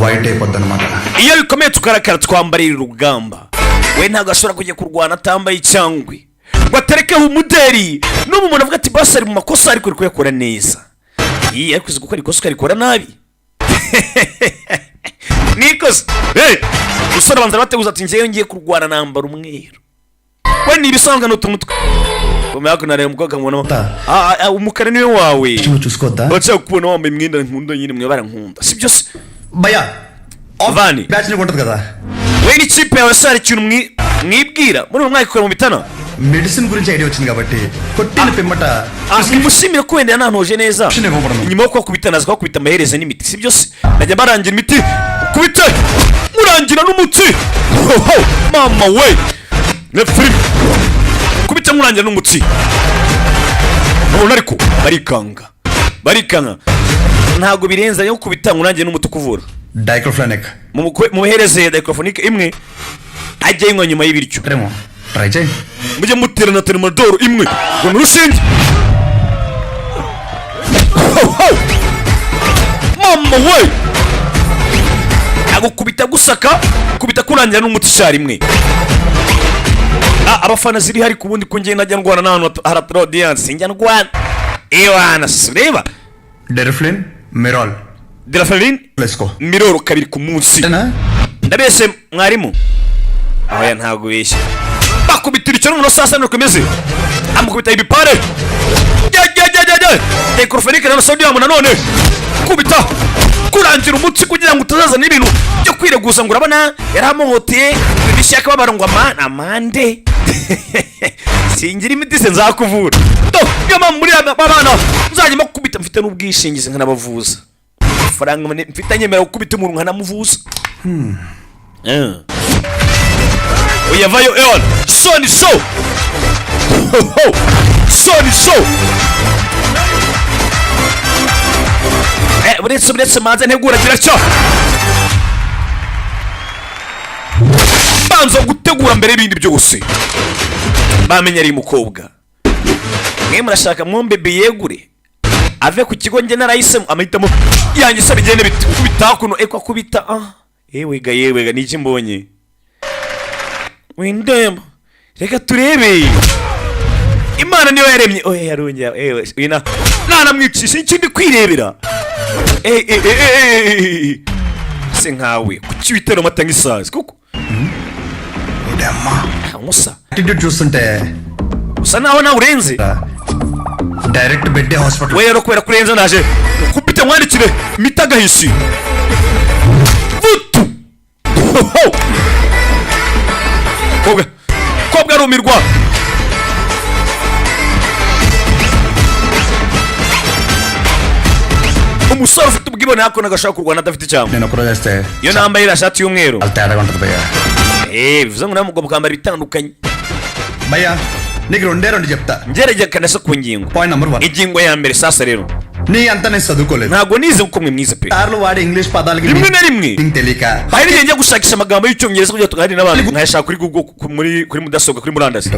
వైట్ అయిపోద్దన్నమాట. iyo bikomeye tukarakara twambarira urugamba we ntabwo ashobora kujya kurwana atambaye icyangwe ngo aterekeho umuderi n'ubu umuntu avuga ati basi ari mu makosa ariko uri kuyakora neza. Iyi ariko uzi gukora ikosa ukarikora nabi nikoze usora banza bateguza ati njyewe ngiye kurwana nambara umweru we ni ibisanzwe n'utuntu kumenya ko nare umukobwa mubona umukara niwe wawe bacha kubona wambaye imyenda nkunda nyine mwebara nkunda sibyo se baya Avani batch ni konta kada we ni chipe yawe sari ikintu mwibwira muri umwaka ikora mu bitana medicine guరించి idea వచ్చింది కాబట్టి కొట్టిన పిమ్మట mushimire ko wenda nantoje neza nyuma yo kubitana azwa kubita amahereze n'imiti sibyo se najya barangira imiti kubita murangira n'umuti mama we ne free kubita murangira n'umuti none ariko barikanga ntago birenza yo kubita murangira n'umuti kuvura diclofenac mu hereze diclofenac imwe ajye nywa nyuma y'ibiryo try chay mujye mutera na termadoro imwe ngo nurushinge mama we agukubita gusaka kubita kurangira n'umuti shari imwe abafana ziri hari kubundi ko ngiye najya ndwana n'ahantu haratro audience njya ndwana ewana sureba derflin mirol derflin lesko miroro kabiri ku munsi ndabese mwarimu aho ya ntago beshe bakubitira icyo n'umuntu sasa n'ukomeze amukubita ibipare Diclofenac na sodium nanone kubita kurangira umutsi kugira ngo utazaza n'ibintu byo kwireguza ngo urabona yaramuhoteye bishaka babarangwa amande singira imiti se nzakuvura do yama muri abana nzajye makubita mfite n'ubwishingizi nkanabavuza faranga mfite nyemera gukubita umuntu nkanamuvuza uyavayo eon soni show soni show buretse manze ntegura kiracyo banza gutegura mbere ibindi byose bamenye ari umukobwa mwe murashaka mwombe yegure ave ku kigo nge narayisemo amahitamo yanjye se bigende bitakuno ekwa kubita yewega niki mbonye windema reka turebe Imana niyo yaremye yarongera wina nana mwicisha ikindi kwirebera se nkawe kuki bitero mata nk'isazi kuko ndama musa attitude చూస్తుంటే usa naho na urenze direct bed hospital we rero kwera kurenza naje kupita mwandikire mitagahisi butu kobwa rumirwa umusore ufite ubwibone hako nagashaka kurwana adafite icyambo iyo nambaye irashati y'umweru bivuze ngo namugomba kwambara ibitandukanye baya nigro ndero ndijepta ngeregeka nese ku ngingo point number 1 ingingo ya mbere sasa rero ni antane sadukole ntago nize uko mwe mwize pe tarlo wadi english padaligi rimwe na rimwe intelika hari ngiye gushakisha amagambo y'icyongereza kugira tugari n'abantu nkayashaka kuri Google kuri mudasobwa kuri murandasi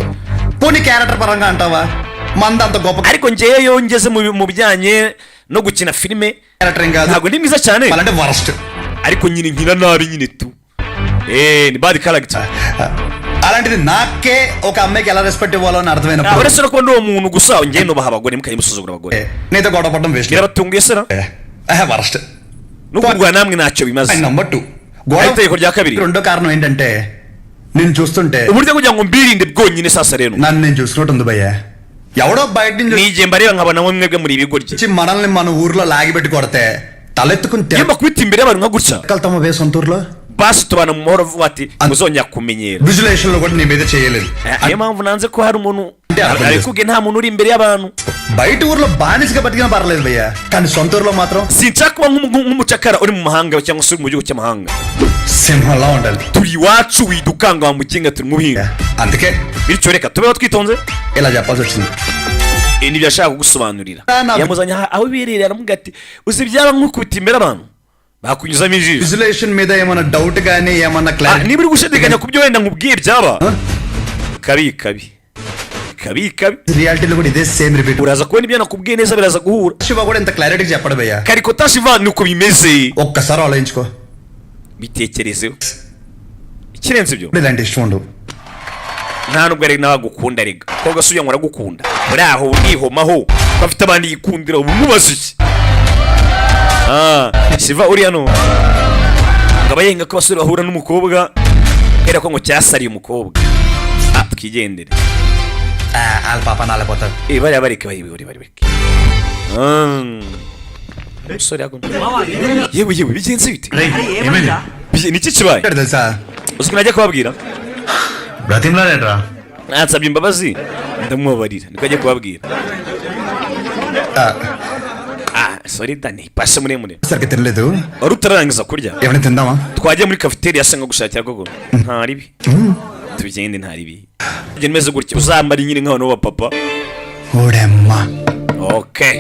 poni character paranga antawa mandanto gopa ariko ngiye yongeze mu bijyanye no gukina filime ntago ndi mwiza cyane balande worst ariko nyine nkina nabi nyine tu ni bad character అలాంటిది నాకే ఒక అమ్మాయికి ఎలా రెస్పెక్ట్ ఇవ్వాలో అని అర్థమైనప్పుడు అవరసన కొండ ఉmuntu gusa ngiye no bahabagore mukaye musuzugura abagore నీతో గొడవ పడడం waste birabatunguye sera worst n'ubwo namwe ntacyo bimaze number 2 గొడవ rya kabiri రెండో కారణం ఏంటంటే నేను చూస్తుంటే uburyo kugira ngo mbirinde bwonyine sasa rero నన్ను నేను చూసుకుంటుంది భయ్యా ఎవడో బయట నుంచి nije mbareba nkabana mwebwe muri ibigoryi మనల్ని మన ఊర్లో లాగిపెట్టి కొడితే తలెత్తుకుని yemba kwita imbere abantu nka gutya కల్తమ వే సొంత ఊర్లో basi tubana mu mahoro vuba ati muzongera kumenyera visualization లో కూడా నీ మీద చేయలేదు niyo mpamvu nanze ko hari umuntu ariko nta muntu uri imbere y'abantu బయట ఊర్లో బానిసగా బతికినా పర్లేదు భయ్యా కానీ సొంత ఊర్లో మాత్రం sinshaka kuba nk'umucakara uri mu mahanga cyangwa se uri mu gihugu cy'amahanga సింహంలా ఉండాలి turi iwacu widukanga wa mukinga turi mu buhinga అందుకే bityo reka tubeho twitonze ఇలా చెప్పాల్సి వచ్చింది nibyo ashaka kugusobanurira yamuzanye aho birerera aramubwira ati uzi byaba nk'ukubita imbere abantu bakunyuzamo ijisho విజులేషన్ మీద ఏమన్నా డౌట్ గానీ ఏమన్నా clarity niba uri gushidikanya ku byo wenda nkubwiye byaba kabi రియాలిటీలో కూడా ఇదే same repeat uraza kubona ibyo nakubwiye neza biraza guhura Shiva కూడా ఇంత క్లారిటీ చెప్పడు భయ్యా kariko tashiva nuko bimeze ఒక్కసారి ఆలోచించుకో bitekerezeho ikirenze ibyo ilanti iష్టం ఉండవు nta nubwo ari nagukunda rega ko gasuye ngo aragukunda muri aho unihomaho bafite abandi yikundira ubu mubaze iki siva uri hano ngaba yenga ko basore bahura n'umukobwa era ko ngo cyasariye umukobwa twigendere వాళ్ళ పాప నాలపోతాడు bareke sorry ako yewe bigenze bite niki kibaye తెలుసా uzi najya kubabwira బ్రతిమలాడరా nansabye imbabazi ndamwobarira niko ajya kubabwira sorry dani pashe muremure సరిగ్గా తినలేదు wari utarangiza kurya ఏమైనా తిందామా twajya muri cafeteria se ngo gushakira koko ntaribi tubigende ntaribi njye meze gutya uzambara nyine nk'abantu b'abapapa ఓడమ్మా okay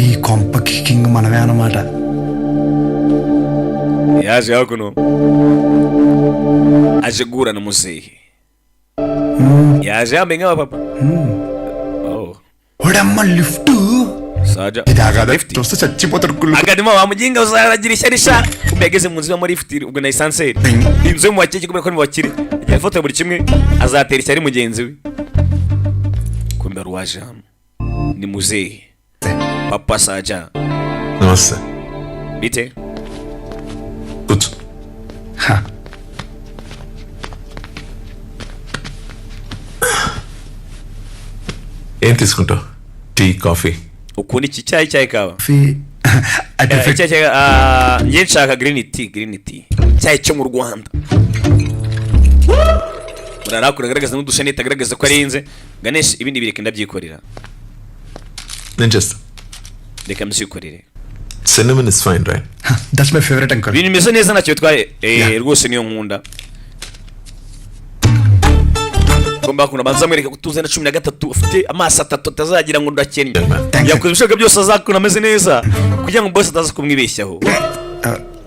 ఈ కొంపకి కింగ్ మనమే అన్నమాట yaje hakuno aje guhura na muzehe yaje yambaye nk'abapapa ఓడమ్మా లిఫ్ట్ saja ఇది ఆగాద చూస్తే చచ్చిపోతాడు కుళ్ళు akadima wamujinga uzaragira isharisha ubegeze mu nzira muri lift ubwo na essence inzu mu bakeke kubera ko ni bakire igihe foto buri kimwe azatera ishyari mugenzi we kumbe ruwaje hano ni muzehe papa saja నమస్తే bite కూర్చో ఏం తీసుకుంటావు tea coffee ukunda iki cyayi kawa ఫీ njye nshaka green tea cyayi cyo mu Rwanda urarakura agaragaza n'udushanete agaragaza ko arinze Ganesh ibindi bireke ndabyikorera నేను చేస్తా reka mbyikorere cinnamon is fine right that's my favourite uncle ibintu bimeze neza ntacyo twaye rwose niyo nkunda ngomba kuna banza mwereka kutuzana 13 ufite amaso atatu atazagira ngo ndakennye yakoze ibishoboka byose azakuna ameze neza kugira ngo boss ataza kumwibeshyaho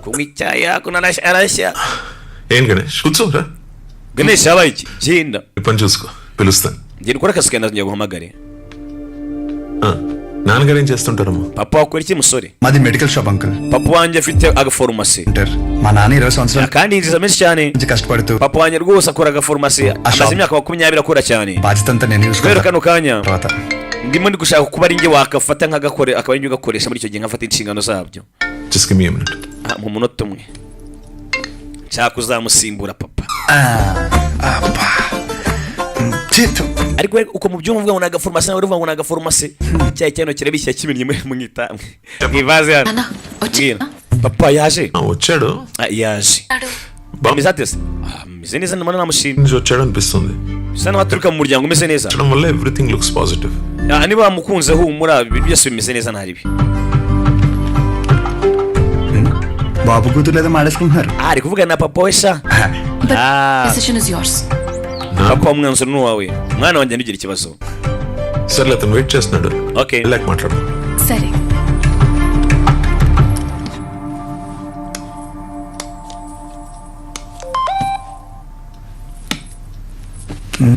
kumwicyaya yakuna arashya ఏం గణేష్ కూర్చోరా Ganesh yabaye iki genda పని చూసుకో పిలుస్తాను ngiye gukora akazi kanjye njya guhamagare నాన్నగారు ఏం చేస్తుంటారమ్మా papa wakora iki musore మాది medical shop uncle papa wanjye afite agaforomasi మా నాన్న 20 సంవత్సరాలు kandi injiza menshi cyane కష్టపడుతూ papa wanjye rwose akora agaforomasi amaze imyaka 20 akora cyane బాధ్యత అంతా నేను rero kano kanya తర్వాత ndimo ndi gushaka kuba ari njye wakafata nk'agakore akaba ari njye ugakoresha muri icyo gihe nkafata inshingano zabyo just give me a minute mu munota umwe nshaka uzamusimbura papa ariko uko mu byumva uvuga ngo naga farumasi nawe uvuga ngo naga farumasi cyayi cyano kirabishya kimenye mwita mwivaze hano papa yaje వచ్చాడు yaje bameze ate meze neza ndabona namushimye వచ్చాడు అనిపిస్తుంది bisa n'abaturuka mu muryango umeze neza వచ్చడం వల్ల everything looks positive niba bamukunze humura byose bimeze neza ntaribi బాబు కూతురు లేదా మాడేసుకుంటున్నారు ari kuvugana na papa we sha decision is yours papa umwanzuro ni uwawe mwana wanjye ntugira ikibazo సర్లే అతను వెయిట్ చేస్తున్నాడు okay వెళ్ళాక మాట్లాడు సరే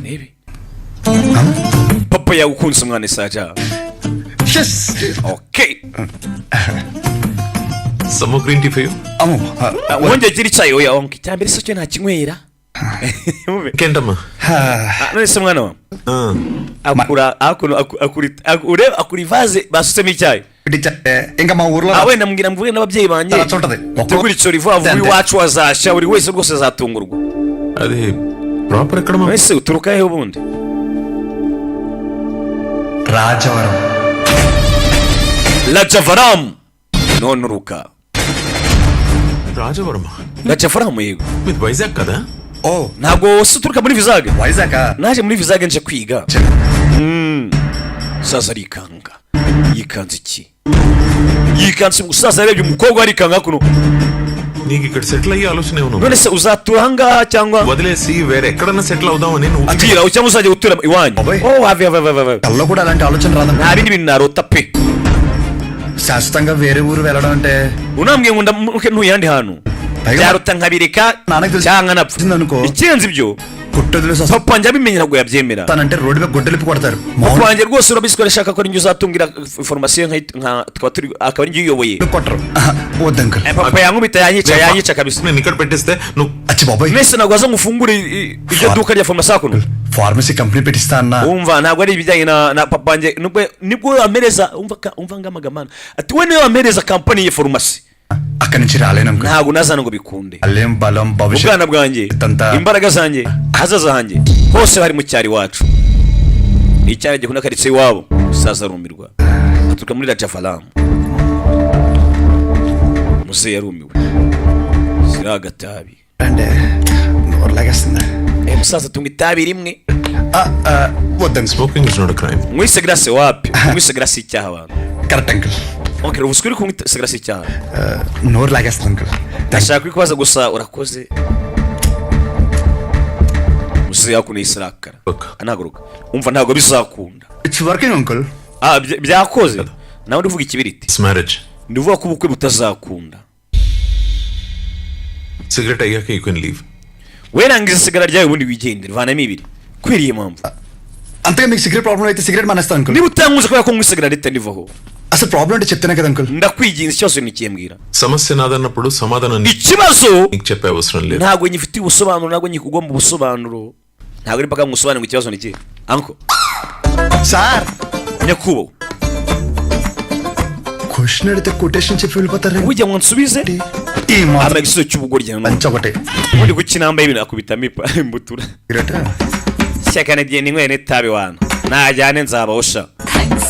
maybe papa yagukunze umwana isaja yes okay some more green tea for you అమ్మో wongeye gira icyayi oya onke cyambere se cyo nta kinywera ఇంకేంటమ్మా none se mwana wa akura ivaze basuzemo icyayi ఇంకా మా ఊర్లో wenda mbwira mvuge n'ababyeyi banjye ఉంటది tegura icyo rivavu iwacu wazashya buri wese rwose azatungurwa అది ప్రాపర్ ఎక్కడ wese uturuka he ubundi Rajavaram Rajavaram none uruka Rajavaram Rajavaram yego మీది వైజాగ్ కదా ఓ ntabwo se uturuka muri Vizage Vizag naje muri Vizage nje kwiga sasa arikanga yikanze iki yikanze umusaza yarebye umukobwa arikanga kuno నీకు ఇక్కడ సెటిల్ అయ్యే ఆలోచన ఏమన్నా none se uzatura ahangaha cyangwa వదిలేసి వేరే ఎక్కడన్నా సెటిల్ అవుదామని నువ్వు agira cyangwa uzajya gutura iwanyu have కల్లో కూడా అలాంటి ఆలోచన రాదన్న nta bindi bintu narota pe శాశ్వతంగా వేరే ఊరు వెళ్ళడం అంటే unambwiye ngo ntuye ahandi hantu byaruta nkabireka cyangwa napfa ikirenze ibyo papa wanjye abimenye ntabwo yabyemera తనంటే రోడ్డు మీద గొడ్డలిపి కొడతారు papa wanjye rwose urabizi ko arashaka ko ari njye uzatungira information akaba ari njye uyoboye కొట్టరు వద్దు uncle papa yankubita yanyica kabisa నేను ఇక్కడ పెట్టిస్తే నువ్వు అచ్చి బాబాయ్ mwese ntabwo waza ngo ufungure iryo duka rya farumasi hakuno pharmacy company పెట్టిస్తా అన్న umva ntabwo ari ibijyanye na papa wanjye nibwo amereza umva ngamagamana ati we niwe amereza kampani ya farumasi అక్కడి నుంచి రాలేను uncle ntabwo nazana ngo bikunde అల్లేం బలం భవిష్యత్ ubwana bwanjye imbaraga zanjye ahazaza hanjye hose hari mu cyari wacu icyari gikunda karitse iwabo saza rumirwa aturuka muri Rajafalamu muze yarumiwe sira agatabi అంటే నోర్లాగేస్తుందా musaza tunga itabi rimwe వద్దు smoking is not a crime mwise grace wapi mwise grace icyaha abantu correct uncle okay ubuskuri ko mwise grace icyaha నోర్లాగేస్తుంది uncle ndashaka kubaza gusa urakoze muze yakuni isirakara anaguruka umva ntabwo bizakunda it's working uncle byakoze nawe ndivuga ikibiriti it's marriage ndivuga ko ubukwe butazakunda cigarette అయ్యాక you can leave we nangiza isigara ryawe ubundi wigendera vanamo ibiri kwiriye impamvu అంతగా మీకు cigarette problem అయితే సిగరెట్ మానేస్తా uncle niba utanguze kubera ko nk'isigarara ritari ndivaho అసలు ప్రాబ్లం అంటే చెప్తేనే కదా uncle ndakwiginza ikibazo nikiyembwira సమస్య నాదన్నప్పుడు సమాధానం ikibazo నీకు చెప్పే అవసరం లేదు ntabwo nyifitiye ubusobanuro ntabwo nyikugomba ubusobanuro ntabwo ari mpaka ngusobanure ngo ikibazo nikihe anko sir nyakubahwa question అడిగితే కొటేషన్ చెప్పి వెళ్ళిపోతారు ujya ngo nsubize ఈ మాట ama igisubizo cy'ubugoryi మంచి ఒకటి ubundi kuki nambaye ibintu akubitamo imbutura cigarette shyaka nagiye ninyweye n'itabi wana najyane nzabawusha thanks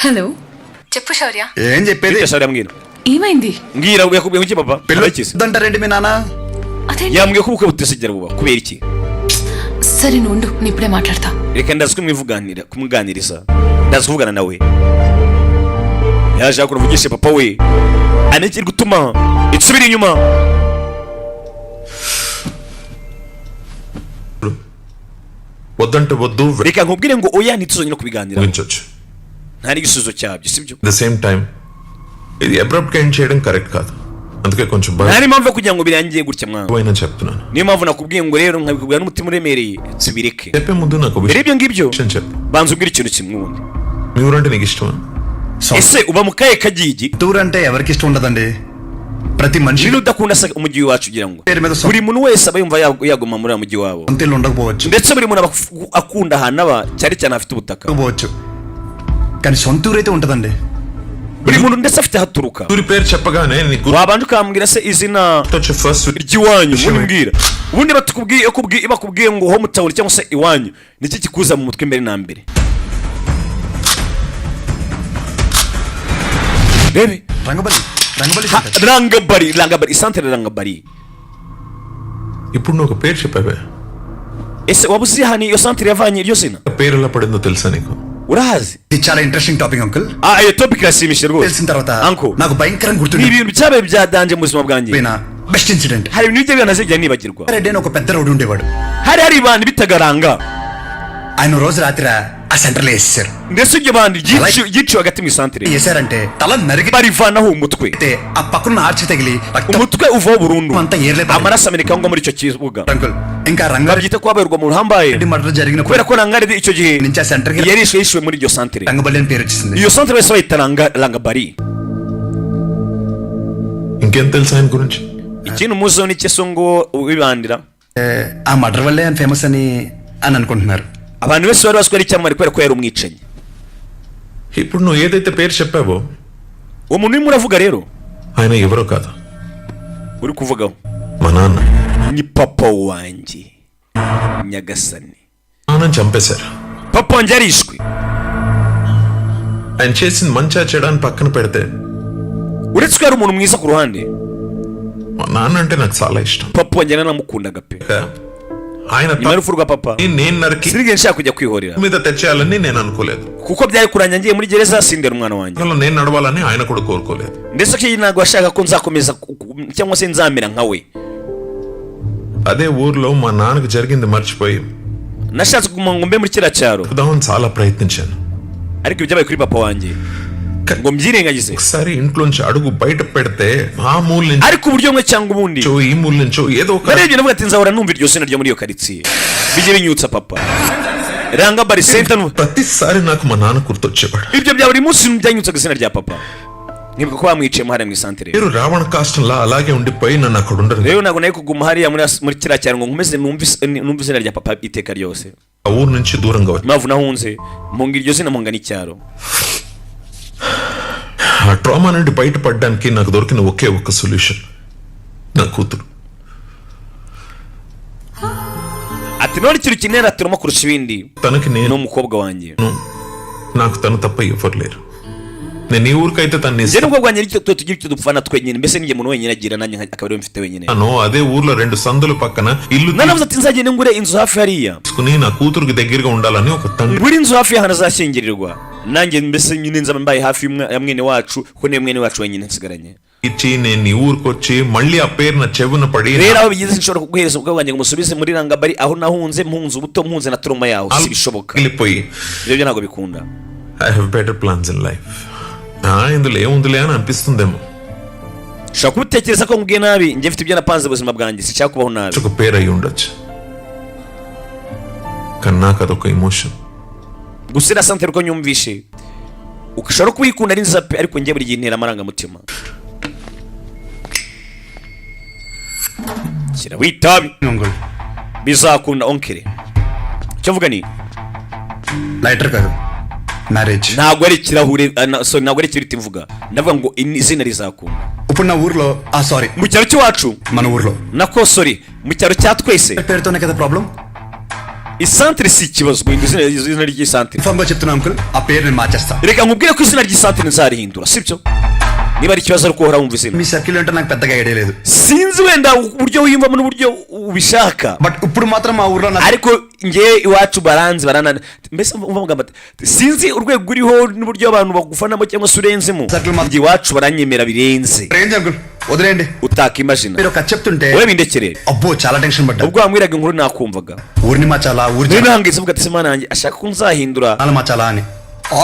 hello చెప్పు శౌర్య ఏం చెప్పేది shawari yambwira ఏమైంది mbwira yakubwiye ngo iki papa పిల్లలు వద్దంటారేంటి మీ నాన్న అదే yambwiye ko ubukwe butasigera buba kubera iki సరే నువ్వు ఉండు నేను ఇప్పుడే మాట్లాడతా reka ndazi kumuganiriza ndazi kuvugana nawe yaje kuruvugisha papa we anekiri gutuma itsubira inyuma వద్దంటే వద్దు reka nkubwire ngo oya ntituzongera kubiganira ముగించొచ్చు ntari igisubizo cyabyo sibyo the same time ఇది అబ్రప్ట్ ఎండ్ చేయడం కరెక్ట్ కాదు అందుకే కొంచెం ntari impamvu yo kugira ngo birangiye gutya mwana భయం చెప్తున్నాను niyo mpamvu nakubwiye ngo rero nkabikubwira n'umutima uremereye tubireke చెప్పే ముందు నాకు mbere y'ibyo ngibyo విషయం చెప్పు banza ubwire ikintu kimwe ubundi మీ ఊరంటే నీకు ఇష్టమా ese uba mu kahe kagigi tour అంటే ఎవరికి ఇష్టం ఉండదండి ప్రతి మనిషి niba udakunda se umujyi wacu ugira ngo పేరు మీద buri muntu wese aba yumva yaguma muri mujyi wabo సొంత ఇల్లు ఉండకపోవచ్చు ndetse buri muntu aba akunda ahantu aba cyane cyane afite ubutaka ఉండకపోవచ్చు కానీ సొంత ఊరు అయితే ఉంటదండి buri muntu ndetse afite haturuka ఊరి పేరు చెప్పగానే నీకు wabanje ukambwira se izina గుర్తొచ్చే first ry'iwanyu ubundi mbwira ubundi bakubwiye ngo ho mutawuri cyangwa se iwanyu niki kikuza mu mutwe mbere na mbere bebe Rangabali rangabari isantere rangabari ఇప్పుడు నువ్వు ఒక పేరు చెప్పావే ese waba uzi hano iyo santere yavanye iryo zina పేరు ఎలా పడిందో తెలుసా నీకు urahazi ఇది చాలా interesting topic uncle iyo topic irashimishije rwose తెలిసిన తర్వాత Uncle. నాకు భయంకరంగా ni గుర్తుంది ibintu byabaye byadanje mu buzima bwanjye best incident hari ibintu bijya binazigera nibagirwa Reddy అని ఒక పెద్ద రోడ్డు ఉండేవాడు hari abantu bitagaranga ఆయన రోజు రాత్రి ఆ సెంటర్ లో వేసేసారు ndetse ibyo bandi yiciwe hagati mu isantere వేసారంటే తల నరిగి barivanaho umutwe ఆ పక్కన ఆర్చి తగిలి రక్తం umutwe uvaho burundu అంతా ఏర్లే amaraso ameneka ngo muri icyo kibuga uncle ఇంకా Rangareddy babyita ko habarirwa mu ruhambaye murder జరిగిన kubera ko rangaredi icyo gihe నుంచి ఆ సెంటర్ కి yishyuwe muri iryo santere Rangaballi అని పేరు వచ్చింది iyo santere wese bayita rangabari ఇంకేం తెలుసా ఆయన గురించి ikintu muzo ni cyeso ngo wibandira ఆ మర్డర్ వల్లే ఆయన ఫేమస్ అని అనుకుంటున్నారు abantu bose bari bazi ko ari icyamamare kubera ko yari umwicanyi ఇప్పుడు నువ్వు ఏదైతే పేరు చెప్పావో uwo muntu urimo uravuga rero ఆయన ఎవరో కాదు uri kuvugaho మా నాన్న ni papa wanjye nyagasani నాన్న చంపేశారు papa wanjye yarishwe ఆయన చేసింది మంచా చెడాన్ని పక్కన పెడితే uretse ko yari umuntu mwiza ku ruhande మా నాన్న అంటే నాకు చాలా ఇష్టం papa wanjye nanamukundaga pe ఆయన nyuma y'urupfu rwa papa నేను నరికి sinigeze nshaka kujya kwihorera మీద తెచ్చేయాలని నేను అనుకోలేదు kuko byari kurangira ngiye muri gereza sindera umwana wanjye అసలు నేను నడవాలని ఆయన కూడా కోరుకోలేదు ndetse ko ntabwo ashaka ko nzakomeza cyangwa se nzamera nka we అదే ఊర్లో మా నాన్నకు జరిగింది మర్చిపోయి nashatse kuguma ngo mbe muri kiriya cyaro చూద్దామని చాలా ప్రయత్నించాను ariko ibyo byabaye kuri papa wanjye ngo mbyirengagize ఒకసారి ఇంట్లోంచి అడుగు బయట పెడితే ఆ మూల నుంచి ariko uburyo bumwe cyangwa ubundi ఈ మూల నుంచి ఏదో ఒక narebye navuga ati nzahora numva iryo zina ryo muri iyo karitsiye bijye binyutsa papa ranga bari center ప్రతిసారి నాకు మా నాన్న గుర్తొచ్చేవాడు ibyo bya buri munsi byanyutsaga izina rya papa nibwo ko bamwiciye muhare mu isantere మీరు రావణ కాష్టంలా అలాగే ఉండిపోయి నన్ను అక్కడ ఉండరు rero ntabwo nayo kuguma hariya muri kiriya cyaro ngo nkomeze numve izina rya papa iteka ryose ఆ ఊరు నుంచి దూరంగా వచ్చి mpamvu nahunze mpunga iryo zina mpunga n'icyaro ఆ ట్రామా నుండి బయటపడడానికి నాకు దొరికిన ఒకే ఒక్క సొల్యూషన్ నా కూతురు ati none ikintu kinera turimo kurusha ibindi తనకి ni నేను umukobwa wanjye నాకు తను తప్ప ఎవరు లేరు నేను ఈ ఊరికైతే తను njye n'umukobwa wanjye nicyo tugira icyo dupfana twenyine mbese ninjye muntu wenyine agira nanjye akaba ariwe mfite wenyine అదే ఊర్లో 2 సందుల పక్కన ఇల్లు nanavuze ati nzagende ngure inzu hafi hariya తీసుకుని నా కూతురుకి దగ్గరగా ఉండాలని ఒక తండ్రి buri inzu hafi y'ahantu azashyingirirwa nanjye mbese nyine nzaba mbaye hafi ya mwene wacu kuko niwe mwene wacu wenyine nsigaranye ఇచ్చి నేను ఈ ఊరికి వచ్చి మళ్ళీ ఆ పేరు నా చెవున పడి rero aho bigeze nshobora kuguhereza umukobwa wanjye ngo umusubize muri rangabari aho nahunze mpunze ubuto mpunze na turuma yawe si bishoboka వెళ్ళిపోయి ibyo byo ntabwo bikunda I have better plans in life ఇందులో ఏముందిలే అని అనిపిస్తుందేమో ushobora kubitekereza ko mbwiye nabi njye mfite ibyo napanze ubuzima bwanjye sinshaka kubaho nabi ఒక పేరు అయి ఉండొచ్చు కానీ నాకు అదొక emotion gusa irasantere uko nyumvishe ushobora kuyikunda ari nziza pe ariko njye buri gihe intera amarangamutima shyira witabi uncle bizakunda onkere icyo mvuga ni lighter కాదు marriage ntabwo ari ikirahure ntabwo ari ikiriti mvuga ndavuga ngo izina rizakunda ఇప్పుడు నా ఊర్లో sorry mu cyaro cy'iwacu మన ఊర్లో nako sorry mu cyaro cya twese పేరుతోనే కదా problem isantere si ikibazo guhindura izina ry'isantere inform గా చెప్తున్నా అంకుల్ ఆ పేరు నేను మార్చేస్తా reka nkubwire ko izina ry'isantere nzarihindura sibyo niba ari ikibazo ariko uhora wumva izina మీ సర్కిల్ అంటే నాకు పెద్దగా ఐడియా లేదు sinzi wenda uburyo wiyumvamo n'uburyo ubishaka but ఇప్పుడు మాత్రం మా ఊర్లో నాకు ariko nge iwacu baranzi baranana mbese mvuga bati sinzi urwego uriho n'uburyo abantu bagufanamo cyangwa se urenzemo nge iwacu baranyemera birenze range uncle వదిలేయండి utakimagina మీరు ఒక చెప్తుంటే wowe bindekere అబ్బో చాలా టెన్షన్ పడ్డా ubwo wambwiraga inkuru nakumvaga ఊరిని మార్చాలా ఊరి rero nahangitse mvuga ati se mana yanjye ashaka ko nzahindura జనాలు మార్చాలా అని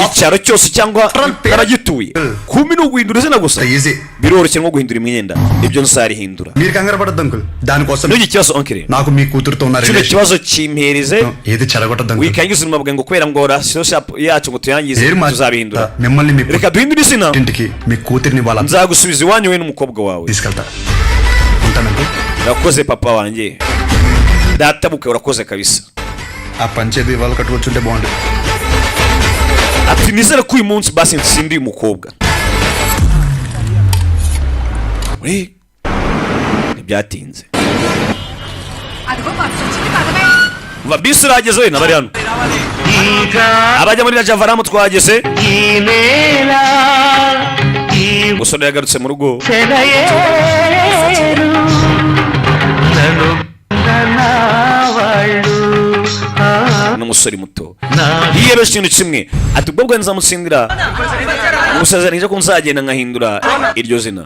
icyaro cyose cyangwa naragituye kumi ni uguhindura izina gusa easy biroroshye nko guhindura imyenda ibyo nsarihindura మీరు కంగారు పడద్దు అంకుల్ దానికోసం n'iki kibazo onkere నాకు మీ కూతురుతో ఉన్న kino రిలేషన్ kibazo kimpereze ఏది చెడగొట్టద్దు uncle wikangiza ubuzima bwawe ngo kubera ngo rasiyo yacu ngo tuyangize tuzabihindura మిమ్మల్ని మీ reka duhindure izina ఇంటికి మీ కూతురిని వాళ్ళ nzagusubiza iwanyu we n'umukobwa wawe తీసుకెళ్తా ఉంటానంకుల్ urakoze papa wanjye databuke urakoze kabisa ఆ పంచేది వాళ్ళు కట్టుకొచ్చుంటే బాగుండు ati nizere ko uyu munsi basi ntsindiye umukobwa we ntibyatinze va bisi irageze we nabari hano abajya muri rajavaramu twageze umusore yagarutse mu rugo n'umusore muto yiyero ikintu kimwe ati ubwo bwo nzamutsindira umusezeranyije ko nzagenda nkahindura iryo zina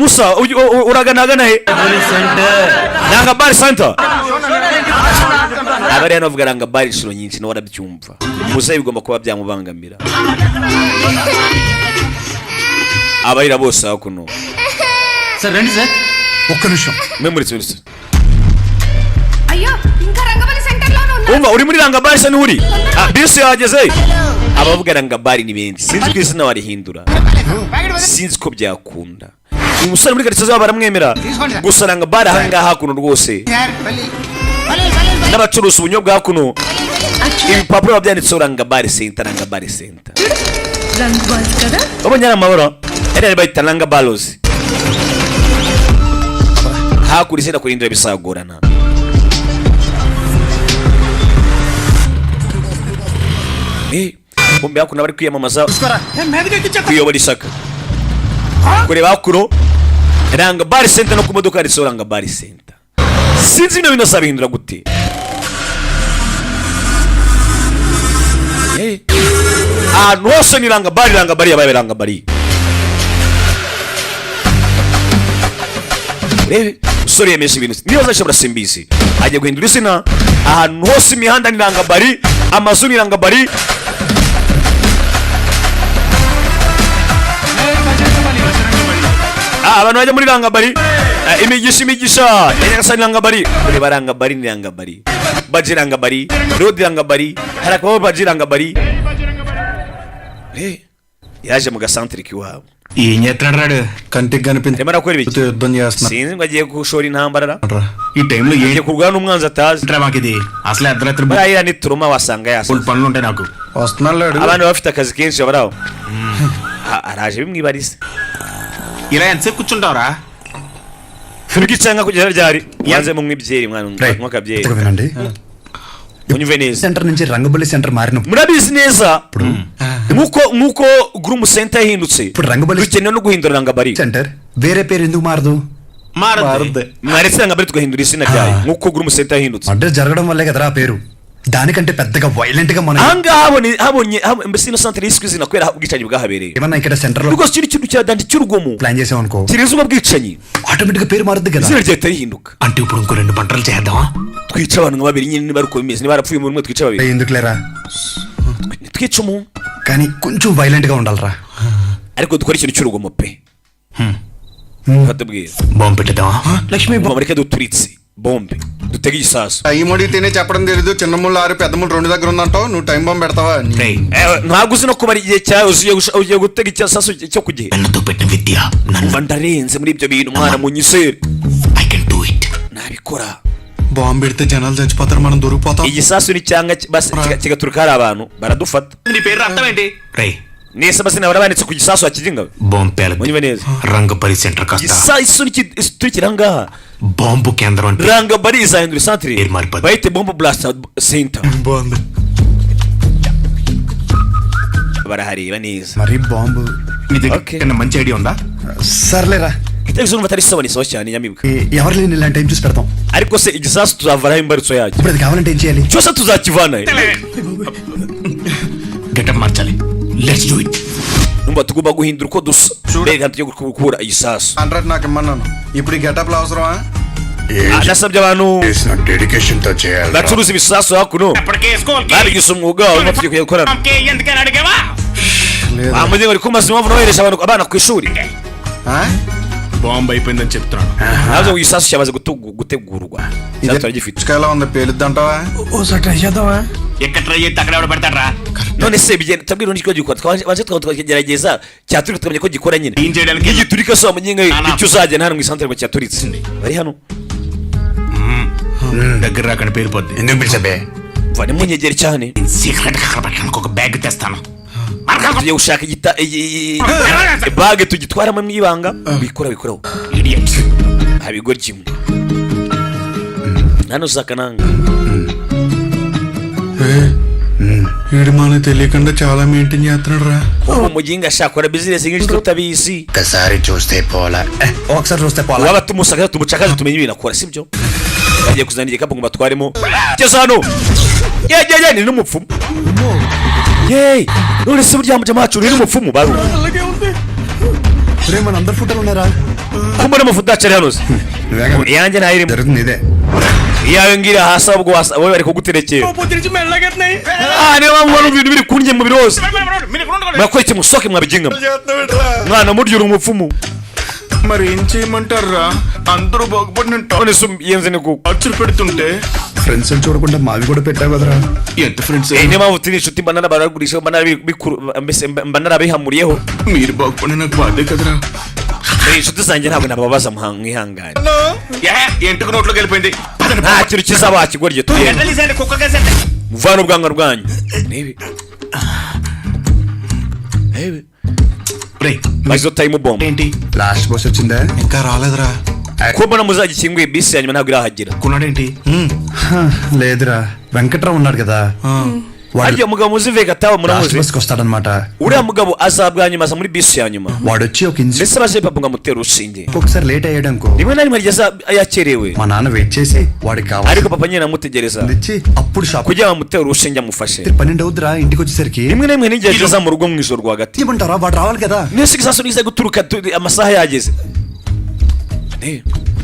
musa uraganagana he nanga bari center abari hano bavuga nanga bari inshuro nyinshi nawe arabyumva musa bigomba kuba byamubangamira abarira bose hakuno sir రండి సార్ ఒక్క నిమిషం memories అయ్యో ఇంకా రంగవల్లి సెంటర్ లో ఉన్నా umva uri muri rangabari se nturi bisi yageze abavuga rangabari ni benshi sinzi ko izina warihindura sinzi ko byakunda uyu musore muri karitsiye zabo baramwemera gusa rangabari ahangaha hakuno rwose n'abacuruza ubunyobwa hakuno ibipapuro biba byanditseho rangabari center rangabari center రంగబాల్ కదా babonye ari amabara yari bayita rangabarozi hakura izina kurindira bisagorana bombi hakuno bari kwiyamamaza kuyobora ishyaka kureba hakuno rangabari center no ku modoka handitseho rangabari center sinzi bino bintu azabihindura gute ahantu hose ni rangabari yabaye rangabari urebe usore yemeje ibintu niba azashobora simbizi ajya guhindura izina ahantu hose imihanda ni rangabari amazu ni rangabari abantu bajya muri rangabari imigisha yanyagasa rangabari ureba rangabari ni rangabari baji rangabari rodi rangabari harakabaho baji rangabari yaje mu gasantere k'iwabo ఏం చేస్తున్నాడు కంటికి arimo arakora ibiki యుద్ధం చేస్తున్నా sinzi ngo agiye gushora intambara ఈ టైంలో agiye kurwana n'umwanzi atazi మాకు ఇది అసలు అర్ధరాత్రి bariya ni turuma wasanga yasa పనులు ఉంటాయి నాకు వస్తున్నాడు abantu bafite akazi kenshi baraho araje bimwibariza ఇలా ఎంతసేపు కూర్చుంటావరా turigicanga kugera ryari yanze mu mwibyeri mwana mwakabyeri వినండి unyumve neza సెంటర్ నుంచి రంగబల్లి సెంటర్ మారినప్పుడు murabizi neza nkuko groom center yahindutse ఇప్పుడు Rangaballi dukeneye no guhindura rangabari centre వేరే పేరు ఎందుకు మారదు మారద్దు mwaretse rangabari tugahindura izina ryayo nkuko groom center yahindutse address జరగడం వల్లే కదరా ఆ పేరు దానికంటే పెద్దగా వైలెంట్ గా మన ahangaha habonye mbese ino santere yiswe izina kubera ubwicanyi bwahabereye ఏమన్నా ఇక్కడ సెంటర్ లో rwose kiri kintu cyadandi cy'urugomo plan చేసాం అనుకో kiriza ubwo bwicanyi ఆటోమేటిక్ గా పేరు మారుద్ది కదా izina ryahita rihinduka అంటే ఇప్పుడు ఇంకో 2 పంటలు చేద్దామా twica abantu nka babiri nyine niba ari uko bimeze niba barapfuye umwe twica babiri ఎందుకు లేరా twica umuntu కానీ కొంచెం వైలెంట్ గా ఉండాలరా ariko dukora ikintu cy'urugomo pe fatubwira bomb పెట్టేద్దామా Lakshmi mureke duturitse bombe dutege igisasu time అడిగితేనే చెప్పడం తెలీదు చిన్న ముళ్ళు 6 పెద్ద ముళ్ళు 2 దగ్గర ఉందంటావు నువ్వు టైం బాంబు పెడతావా ntabwo uzi no kubara igihe cyawe ugiye gutega igisasu cyo ku gihe పెన్నుతో పెట్టిన విద్య mva ndarenze muri ibyo bintu mwana munyisere I can do it nabikora bomb పెడితే జనాలు చచ్చిపోతారు మనం దొరికిపోతాం igisasu ni cyanga kigaturuka hari abantu baradufata నీ పేరు అర్థం ఏంటి రేయ్ nese amazina barabanditse ku gisasu hakiginga bomb పేల unyumve neza రంగపరి సెంటర్ కాస్త igisasu turikira ngaha బాంబు కేంద్రం అంటే rangabari izahindura santere Iri maripadi. bahite bomb blast center బాగుంది barahareba neza మరి బాంబు నీ దగ్గర Okay. ఏదైనా మంచి ఐడియా ఉందా సర్లేరా igitekerezo numva atari isobanutse cyane nyamibwa ఎవరు లేని ఇలాంటి టైం చూసి పెడతాం ariko se igisasu tuzavanaho imbarutso yacyo ఇప్పుడు అది కావాలంటే ఏం చేయాలి cyose tuzakivanahe గెటప్ మార్చాలి let's do it numva tugomba guhindura uko dusa mbega tujye gukura igisasu contract నాకు ఇమ్మన్నాను ఇప్పుడు ఈ గెటప్లు అవసరమా nasabye abantu డెడికేషన్ తో చేయాలి bacuruza ibisasu hakuno babigize umwuga urimo tugiye kuyakorana ఎందుకని అడిగావా bamuze ngo kumaze impamvu nohereje abana ku ishuri bomb అయిపోయిందని చెప్తున్నాను nazo ngo igisasu cyamaze gutegurwa igisasu turagifite పుచ్చకాయలా ఉంది పేలుద్దంటావా ఎక్కడ ట్రై చేస్తే అక్కడ ఎవడ పెడతాడ్రా none se bigenda tabwira undi ko gikora twaje tukagerageza cyaturi tukamenya ko gikora nyine ఏం చేయడానికి igiturika so amenye icyo uzajya hano mu isantere ngo cyaturitse bari hano దగ్గర రాకుండా పేలిపోద్ది ఎందుకు పిలిచబే vane munyegere cyane సీక్రెట్ గా అక్కడ పెట్టడానికి ఒక బ్యాగ్ తెస్తాను tugiye gushaka bage tugitwaramo mwibanga bikoraho idiots abigoryimu nano zakananga వీడు మనకు తెలియకుండా చాలా మెయింటైన్ చేస్తున్నాడు రా umuginga ashakora business nyinshi tutabizi ఒకసారి చూస్తే పోలా ఒకసారి చూస్తే పోలా waba tumusaka tumucakaje tumenye ibintu akora sibyo bagiye kuzana igikapu ngo batwaremo cyose hano ye ni n'umupfumu yeee none se burya macu ni n'umupfumu baru మన అందరు ఫోటోలు ఉన్నారా kumbona amafoto acari hano se yanjye ntayirimo జరుగుతుంది ఇదే iyawe ngira hasi ahubwo wowe bari kuguterekera niyo mpamvu ubona ibintu biri kundya mu biro hose murakora iki musoke mwabigingamo mwana murya uri umupfumu మరి ఏం చేయమంటారా అందరూ బాగుపడినట్టు none se yenze ni kuko ఖర్చులు పెడుతుంటే ఫ్రెండ్స్ చూడకుండా మావి కూడా పెట్టావు కదరా ఎంత friends niyo mpamvu turi inshuti mba narabagurisha mba narabihamuriyeho మీరు బాగుపడి నాకు బాధే కదరా inshuti zanjye ntabwo nababaza mwihangane ఎంటుకు నోట్లోకి వెళ్ళిపోయింది nta kintu kizaba wakigorye tugende muvane ubwanwa rwanyu nibi izo time bomb ఏంటి లాస్ట్ బస్ వచ్చిందా ఇంకా రాలేదురా ko mbona muzagikinguye bisi ya nyuma ntabwo irahagera కొన్నాడేంటి లేదురా వెంకట్రావు ఉన్నాడు కదా harya umugabo muzi vega tawe last muramuzi bus కి వస్తాడనమాట uriya mugabo azabwa nyuma aza muri bisi ya nyuma వాడు వచ్చి ఒక ఇన్సి mbese baje papa ngo amutere urushinge ఒకసారి లేట్ అయ్యాడనుకో rimwe na rimwe ageza yakerewe మా నాన్న వెయిట్ చేసి వాడికి ariko కావాలి papa nyine amutegereza ఇచ్చి అప్పుడు shop kugira ngo amutere urushinge amufashe 12 అవుద్దిరా ఇంటికి వచ్చేసరికి rimwe na rimwe n'igihe ageza mu rugo mu ijoro rwagati ఏమంటారా వాడు రావాలి కదా nese igisasu niza guturuka amasaha yageze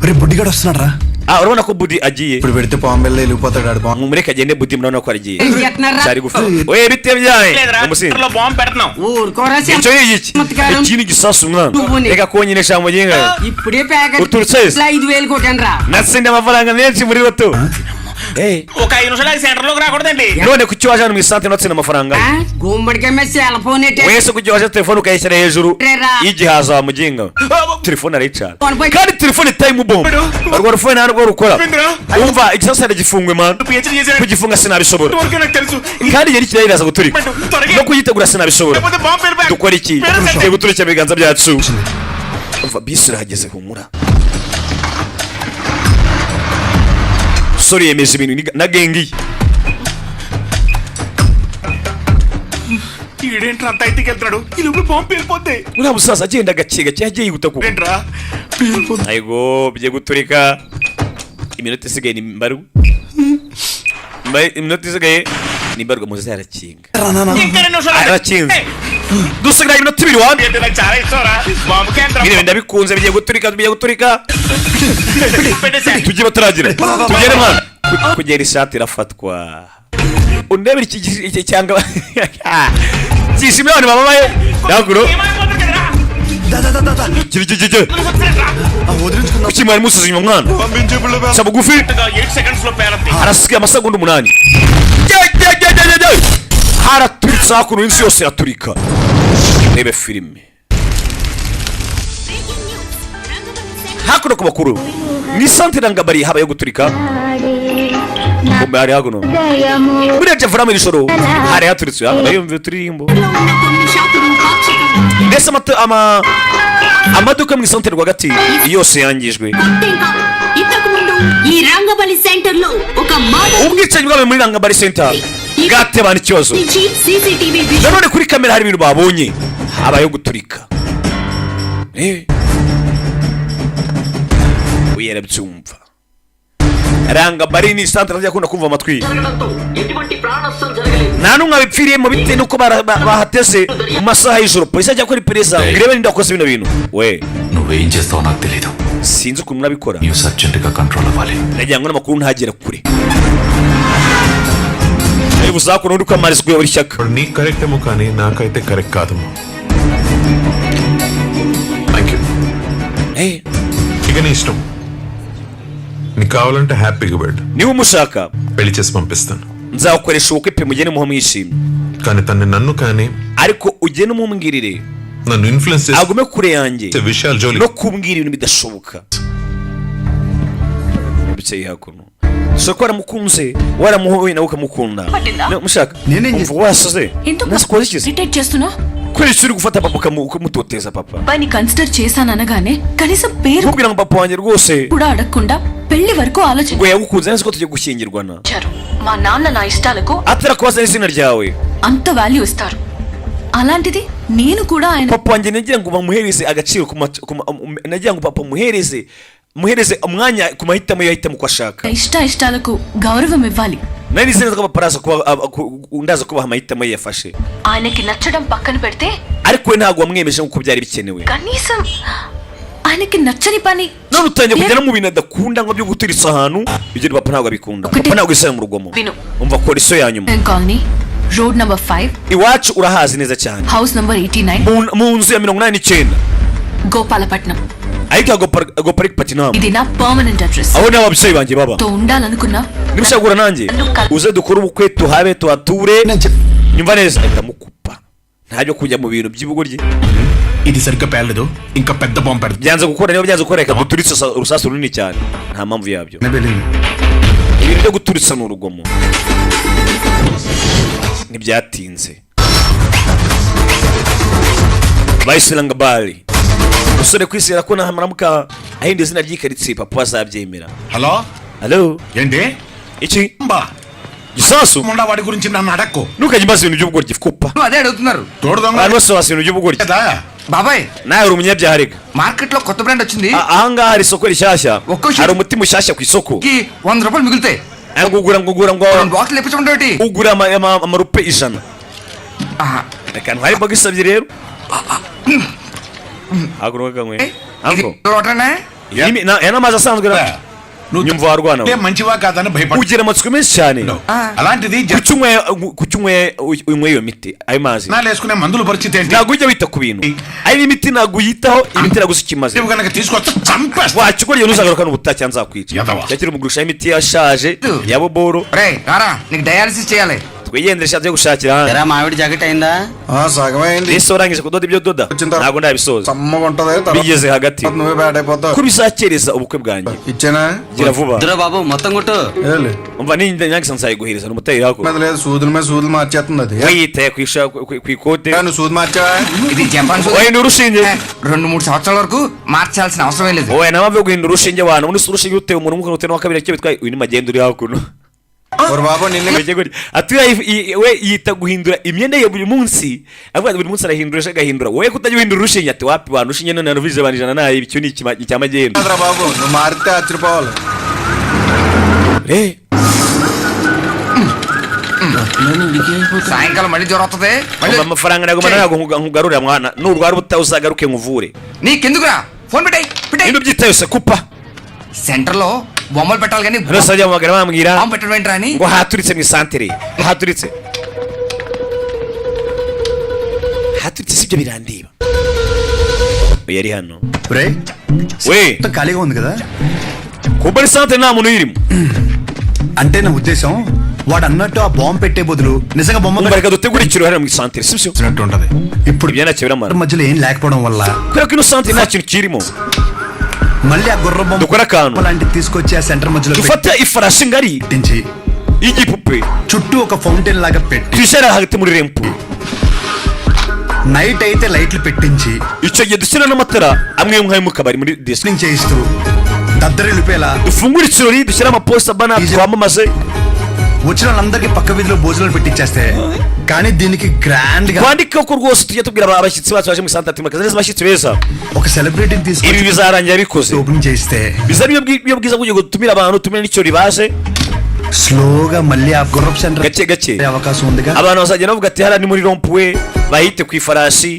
రే బుడ్డిగాడు వస్తున్నాడు రా urabona ko budi agiye ఇప్పుడు పెడితే పాము వెళ్ళి వెళ్ళిపోతాడు ఆడు పాము mumureke agende budi murabona ko aragiye ఎత్తున్నారా cyari gufa we bite byaye umusinzi లో బాంబు పెడుతున్నాం ఊరుకోరా icyo yiki ikindi gisasu mwana Tubune. reka konyinesha muginga ఇప్పుడే ప్యాకెట్ ఉతుర్సే. 5,000 కొట్టాను రా nasinde amafaranga menshi muri bato ఒక 5 నిమిషాలు సెంటర్ లోకి రాకూడదండి none kuki waje hano mu isante natsinda amafaranga గుమ్మడికాయ మీద సెల్ ఫోన్ ఎట్టే wese kuki waje telefone ukayishyira hejuru Rera. y'igihaza wa muginga telefone arayicana Phone boy. kandi telefone time bomb urwo rufone ntabwo rukora Bindra. umva igisasa aragifungwe man PhD చేశారు kugifunga sinabishobora ఇంతవరకు నాకు తెలుసు kandi yari kirayiraza guturika త్వరగా. no kuyitegura sinabishobora లేకపోతే బాంబు పేరు dukora iki tugiye guturika mu biganza byacu umva bisi irahageze humura sori yemeje ibintu na gengi ఈడేంట్రా అంత అయితే వెళ్తున్నాడు ఈ లోపల బాంబు పేలిపోద్ది uriya musaza agenda gake gake yagiye yihuta kuko ఏంట్రా ayigo bigiye guturika iminota isigaye ni mbaru iminota isigaye ni mbaru muze arakinga ఇంకా 2 నిమిషాలు arakinze dusigaye iminota 2 wa ఏంటి నాకు చాలా ఇష్టంరా బాంబు కేంద్రం bire ndabikunze bigiye guturika పెట్టేసా tujye bataragira tugere mwana kugera ishati irafatwa undebera iki cyanga cyishimye abantu babaye daguro ఏమైపోతుంది కదరా gire kuki mwari musuze inyuma mwana పంపించేపుల్లో sa bugufi 8 seconds లో పేరంతి harasigaye amasegonda 8 haraturitse hakuno insi yose iraturika rebe filime hakuno ku bakuru ni santere ngabari habaye guturika kumbe hari hakuno buriya javura mu ijoro hari haturitse bayumva uturirimbo mbese amaduka mu isantere rwagati yose yangijwe ఇంతకు ముందు ఈ రంగబలి సెంటర్ లో ఒక murder ubwicanyi bwabaye muri rangabari center bwatebana ikibazo నుంచి CCTV nanone kuri kamera hari ibintu babonye habayeho guturika uyarabyumva rangabari ni santere ajya akunda kumva amatwi nta n'umwe abipfiriyemo bitewe n'uko bahateze mu masaha y'ijoro polisi ajya gukora iperereza ngo irebe niba yakoze bino bintu we నువ్వేం చేస్తావో నాకు తెలీదు sinzi ukuntu nabikora news అర్జెంటుగా కంట్రోల్ అవ్వాలి nagira ngo n'amakuru ntagera kure niba uzakora undi kwamarizwa buri shyaka ఇప్పుడు నీకు కరెక్ట్ ఏమో కానీ నాకైతే కరెక్ట్ కాదమ్మా థ్యాంక్ యూ ఇక నీ ఇష్టం నీకు కావాలంటే హ్యాపీగా వెళ్ళు niba umushaka పెళ్లి చేసి పంపిస్తాను nzagukoresha ubukwe pe mugene muha mwishimye కానీ తన్ని నన్ను కానీ ariko ugene umumbwirire నన్ను ఇన్ఫ్లుయెన్స్ agume kure yanjye చేసే విషయాలు జోలి no kumbwira ibintu bidashoboka bicaye hakuno so ko waramukunze waramuhoye nawe ukamukunda mushaka umva wasaze ఎందుకు nasikoze iki ఇరిటేట్ చేస్తున్నా kweli uri gufata papa ukamutoteza papa పని కన్సిడర్ చేశాననగానే కనీసం పేరు nkubwira ngo papa wanjye rwose కూడా అడగకుండా పెళ్లి వరకు ngo ఆలోచించారు yagukunze nzi ko tugiye gushyingirwana మా నాన్న నా ఇష్టాలకు atara kubaza n'izina ryawe అంత వాల్యూ ఇస్తారు అలాంటిది నేను కూడా ఆయన papa wanjye nagira ngo bamuhereze agaciro nagira ngo papa muhereze umwanya ku mahitamo yahitamo uko ashaka ఇష్టాలకు గౌరవం ఇవ్వాలి nari nzi neza ko papa araza kuba ndaza kubaha amahitamo ye yafashe ఆయనకి నచ్చడం పక్కన పెడితే ariko we ntabwo wamwemeje nk'uko byari bikenewe కనీసం ఆయనకి నచ్చని పని none utangiye kujya no mu bintu adakunda ngo byo guturitsa ahantu ibyo papa ntabwo abikunda papa ntabwo yisaba mu rugomo విను umva koriso ya nyuma colony road number 5 iwacu urahazi neza cyane house number 89 mu nzu ya 89 Gopalapatnam ariko agoparika platinum ఇది నా permanent address aho n'ababyeyi banjye baba తో ఉండాలనుకున్నా nimushaka guhura nanjye uze dukore ubukwe tuhabe tuhature nyumva neza ahita mukupa ntabyo kujya mu bintu by'ibugoryi ఇది సరిగ్గా పేలలేదు ఇంకా పెద్ద బాంబు పెడతా byanze gukora niba byanze gukora reka duturitse urusasu runini cyane nta mpamvu yabyo వెళ్ళింది ibintu byo guturitsa ni urugomo ntibyatinze bayisiranga bari usore kwisira ko naharamuka ahinda izina ry'ikaritsiye papa azabyemera hello halo ఏంటి iki బా gisasu ముండా వాడి గురించి నన్ను అడక్కు ntukajya imbaza ibintu by'ubugoryi kupa అదే అడుగుతున్నారు తోడు దొంగ abantu bose basa ibintu by'ubugoryi కదా బాబాయ్ nawe uri umunyabyaha reka market లో కొత్త బ్రాండ్ వచ్చింది ahangaha hari isoko rishyashya Uko hari umuti mushyashya ku isoko కి 100 రూపాయలు మిగులుతాయి ngugura ngo రెండు బాటిల్ ఇప్పించమంటే ugura amarupe 100 reka ntwari imboga isabye rero haguruka kamwe anko లోటనే aya n'amazi asanzwe ra nyumva warwana అంటే మంచివా కాదని భయపడ ugira amatsiko menshi cyane అలాంటిది unywe iyo miti ayo mazi జనాలు వేసుకునే మందుల పరిస్థితి ఏంటి ntabwo ujya wita ku bintu ari imiti ntabwo uyitaho imiti nagusa ikimaze నువ్వు కనుక తీసుకొస్తే చంపేస్తా wacukura iyo ntuzagaruka n'ubutaha cyangwa nzakwica Yadawa. cyakiri umugurisha imiti yashaje ya boboro రే రారా నీకు డయాలసిస్ చేయాలి twigendere shatse gushakira ఎరా మావిడి జాకెట్ అయిందా సగమైంది ese urangije kudoda ibyo doda వచ్చిన తర్వాత ntabwo ndabisoza సమ్మగా ఉంటది bigeze hagati నువ్వే బ్యాడ్ అయిపోతావు ko bizakereza ubukwe bwanjye ఇచ్చానా gira vuba వద్దురా బాబు మొత్తం కొట్టు ఏలే. umva ninjye nzayiguhereza n'umutayira wako మీద లేదు సూదుల మీద సూదులు మార్చేస్తుంది అది wiyitaye ku ikote నువ్వు సూది మార్చావా ఇది జపాన్ సూది. wowe ni urushinge 2-3 సంవత్సరాల వరకు మార్చాల్సిన అవసరం లేదు wowe namavuye guhindura urushinge abantu ubundi si urushinge uteye umuntu umwe uteye n'uwa kabiri cyo bitwaye uyu ni magenda uri hakuno ఒరు బాబు నిన్ను atuye we yita guhindura imyenda ye buri munsi avuga buri munsi arahindura agahindura wowe kutajya uhindura urushinge ati wapi bantu urushinge none naruvije abantu ijana nayo icyo ni icya magenda కాదురా బాబు నువ్వు మారితే ఆశ్చర్యపోవాలి సాయంకాలం మళ్ళీ జ్వరం వస్తుంది మళ్ళీ amafaranga nagomba ntabwo nkugarurira mwana nurwara ubutaha uzagaruke nkuvure నీకెందుకురా ఫోన్ పెట్టాయి పెట్టాయి ibintu byitaye yose kupa centre లో బొమ్మలు పెట్టాలి కానీ hano sajya mumagara bambwira bomb పెట్టడం ఏంట్రా అని ngo haturitse mu isantere haturitse sibyo birandiba yari hano we ఖాళీగా ఉంది కదా kumbari santere nta muntu uyirimo అంటే నా ఉద్దేశం వాడు అన్నట్టు ఆ బాంబు పెట్టే బదులు నిజంగా బొమ్మ umbareka dutegura ikiro hano mu isantere sibyo ఉంటది ఇప్పుడు ibyo nacyo biramara మధ్యలో ఏం లేకపోవడం వల్ల kubera ko ino santere nta kintu kirimo మళ్ళీ ఆ గుర్ర బొమ్మ dukora akantu లాంటిది తీసుకొచ్చి ఆ సెంటర్ మధ్యలో dufata ifarashi ngari పెట్టించి y'igipupe చుట్టూ ఒక ఫౌంటైన్ లాగా పెట్టి tuyishyira hagati muri rempu night అయితే లైట్లు పెట్టించి icyo gihe dushyira n'amatara amwe nk'ayo mu kabari muri disco చేయిస్తూ దద్దరిల్లిపోయేలా dufungura ikirori dushyira amaposita bana twamamaze వచ్చిన వాళ్ళందరికీ పక్క వీధిలో భోజనాలు పెట్టించేస్తే కానీ దీనికి గ్రాండ్ గా twandike ko rwose tujya tubwira abashyitsi bacu baje mu isantere ati makaza neza abashyitsi beza ఒక సెలబ్రిటీని ibi తీసుకొని bizarangira bikoze ఓపెన్ చేస్తే bizaba iyo bwiza kugira ngo dutumire abantu tumire n'ikirori baje స్లోగా మళ్ళీ ఆ గుర్రపు సెంటర్ gake gake అవకాశం ఉందిగా abantu bazagenda bavuga ati hariya ni muri rompuwe bahite ku ifarashi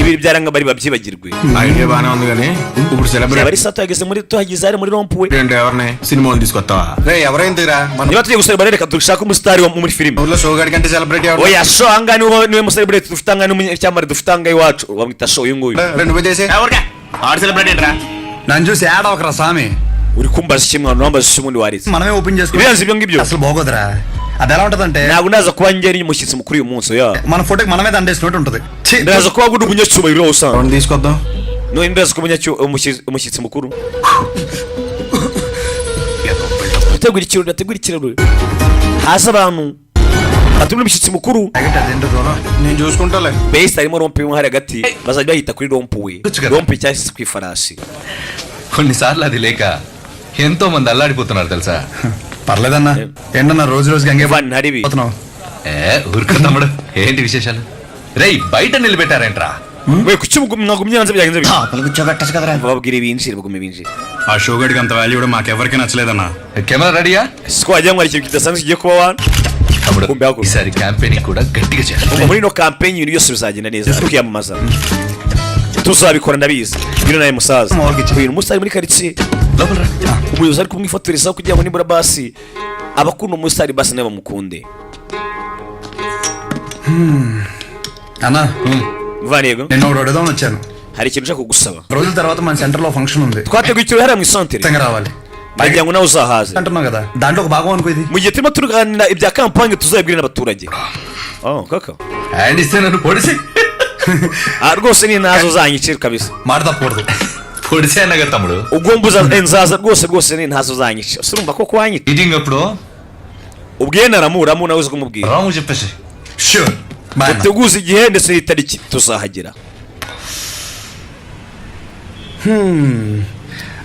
ibiri byaranga bari babyibagirwe idea బానే ఉంది కానీ ఇప్పుడు celebrate bari saa tuhageze muri hari muri rompuwe ఏంటి ఎవరిని సినిమాలు తీసుకొస్తావా రే ఎవరైందిరా మన niba tugiye gusaba reka dushaka umusitari wo muri filime ఊర్లో షోగాడి కంటే celebrity oya show ahangaha niwe muselebrate dufite ahangaha n'umunyamari dufite ahangaha iwacu bamwita show uyu nguyu రెండు నువ్వే చేసే ఎవరికా ఆడు సెలబ్రేట్ ఏంట్రా నన్ను చూసి యాడ్ అవకరా స్వామి uri kumbaza iki mwana wambaza iki ubundi warize మనమే ఓపెన్ చేసుకో ibirenze ibyo ngibyo అసలు బాగోదురా అది ఎలా ఉంటదంటే ntabwo ndaza kuba ngeri umushyitsi mukuru uyu munsi oya మన ఫోటోకి మనమే దండేసినట్టు ఉంటది ఛీ, ndaza kuba gudu umunyacyubahiro usanga రెండు తీసుకొద్దాం no ndaza kuba umushyitsi mukuru ndategura ikirori haza abantu batumira umushyitsi mukuru తాగేటి అదేంటో దూరం. నేను చూసుకుంటాలే base harimo rompe imwe hari hagati bazajya bahita kuri rompuwe rompe cyangwa se ku ifarashi కొన్నిసార్లు అది లేక ఎంతో మంది అల్లాడిపోతున్నారు తెలుసా పర్లేదన్నా ఏంటన్నా రోజు రోజుకి హంగే Van haribi పోతున్నావు ఊరుకో తమ్ముడు ఏంటి విశేషాలు రేయ్ బయట నిలబెట్టారేంట్రా we kuki mwagumye hanze byagenze bite లోపల కూర్చోబెట్టచ్చు కదరా bababwire binjire bagume binjire ఆ షోగాడికి అంత వాల్యూ కూడా మాకెవరికి నచ్చలేదన్నా కెమెరా రెడీయా siko wagira ngo hari ikintu kidasanzwe kigiye kuba wana తమ్ముడు Kumbe yako. ఈసారి క్యాంపెయినింగ్ కూడా గట్టిగా చేయాలి umva muri ino campaign ibintu byose bizagenda neza kwiyamamaza tuzabikora ndabizi bino nawe musaza uyu munsi ari muri karitsiye లోపల రా. umuyobozi ari kumwifotorezaho kugira ngo nibura basi abakunda umusitari basi nawe bamukunde అన్నా muvaniego నేను ఒకటి అడుగుదామని వచ్చాను hari ikintu ushaka kugusaba రోజుల తర్వాత మన సెంటర్ లో ఫంక్షన్ ఉంది twateguye ikirori hariya mu isantere ఖచ్చితంగా రావాలి nagira ngo nawe uzahaze అంటున్నావు కదా దాంట్లో ఒక భాగం అనుకో ఇది mu gihe turimo tuganira ibya kampanye tuzabibwira n'abaturage kaka hand ఇస్తే నన్ను పొడిసి rwose ni nazo uzanyicira kabisa మాట తప్పకూడదు పొడిసే అన్నగా తమ్ముడు ugomba nzaza rwose ni ntazo uzanyica urumva ko kwanyica eating అప్పుడు ubwiye naramuramu nawe uzi kumubwira Ramu చెప్పేసి sure boy uteguze igihe ndetse n'itariki tuzahagera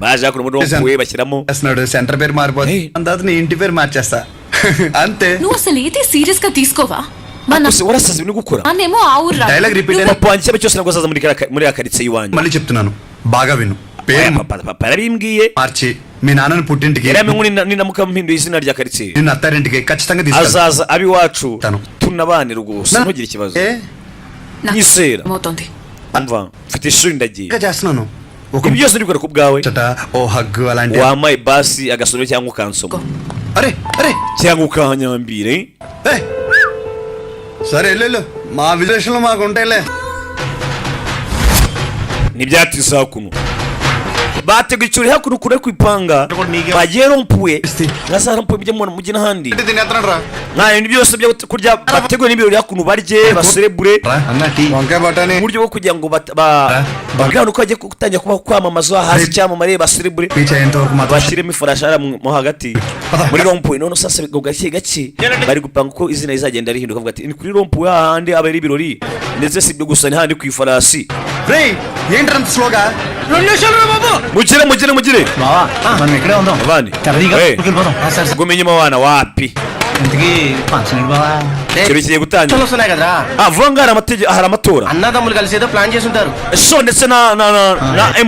baje hakuno muri rompuwe bashyiramo చేస్తున్నాడు సెంటర్ పేరు మారిపోతుంది దాని తర్వాత నీ ఇంటి పేరు మార్చేస్తా అంతే నువ్వు అసలు ఏది సీరియస్ గా తీసుకోవా మన Gusa warasaze ibintu gukora అన్నేమో ఆ ఊర్రా డైలాగ్ రిపీట్ అయినా papa wanjye cyaba cyose nabwo azaza muri akaritsiye iwanyu మళ్ళీ చెప్తున్నాను బాగా విను పేరు papa yarabimbwiye మార్చి మీ నాన్నని పుట్టింటికి yaramenye ninamuka mpinduye izina rya karitsiye నిన్ను అత్తారింటికి ఖచ్చితంగా తీసుకెళ్తా azaza abiwacu Tano. tunabanira rwose ntugire ikibazo ఏ? nyizera అవుతుంది umva mfite ishuri ndagiye ఇంకా చేస్తున్నాను ibi byose ndikora ku bwawe ఓ హగ్ అలాంటి wamaye basi agasoro cyangwa ukansoma అరే అరే cyangwa ukanyambire సరే వెళ్ళు మా విలేషన్లో మాకు ఉంటాయిలే ntibyatiza hakuno bateguye icyo hakuno kure kwipanga bagiye rompuye ngaza rompuye mujye mubona mujye n'ahandi తినేస్తున్నాడు రా nta bintu byose byo kurya bateguye n'ibirori hakuno barye baserebure వంకాయ బఠానీ uburyo bwo kugira ngo bagana uko bagiye gutangira kuba kwamamaza hasi cyamamare baserebure bashyiremo ifarashi mo hagati muri rompuye none sasa gake gake bari gupanga uko izina rizagenda rihinduka bavuga ati ni kuri rompuye hahandi abari ibirori ndetse si ibyo gusa ni handi ku ifarasi ఏంట్రంత స్లోగా mugire మనం ఇక్కడే ఉందాం abandi gumenye mwana wapi ఇంతకీ ఫంక్షన్ బావా ikiro kigiye gutangira వస్తున్నాయి కదరా vuba ngo hari amatora అన్నదమ్ములు కలిసి ఏదో ప్లాన్ చేసి ఉంటారు so ndetse na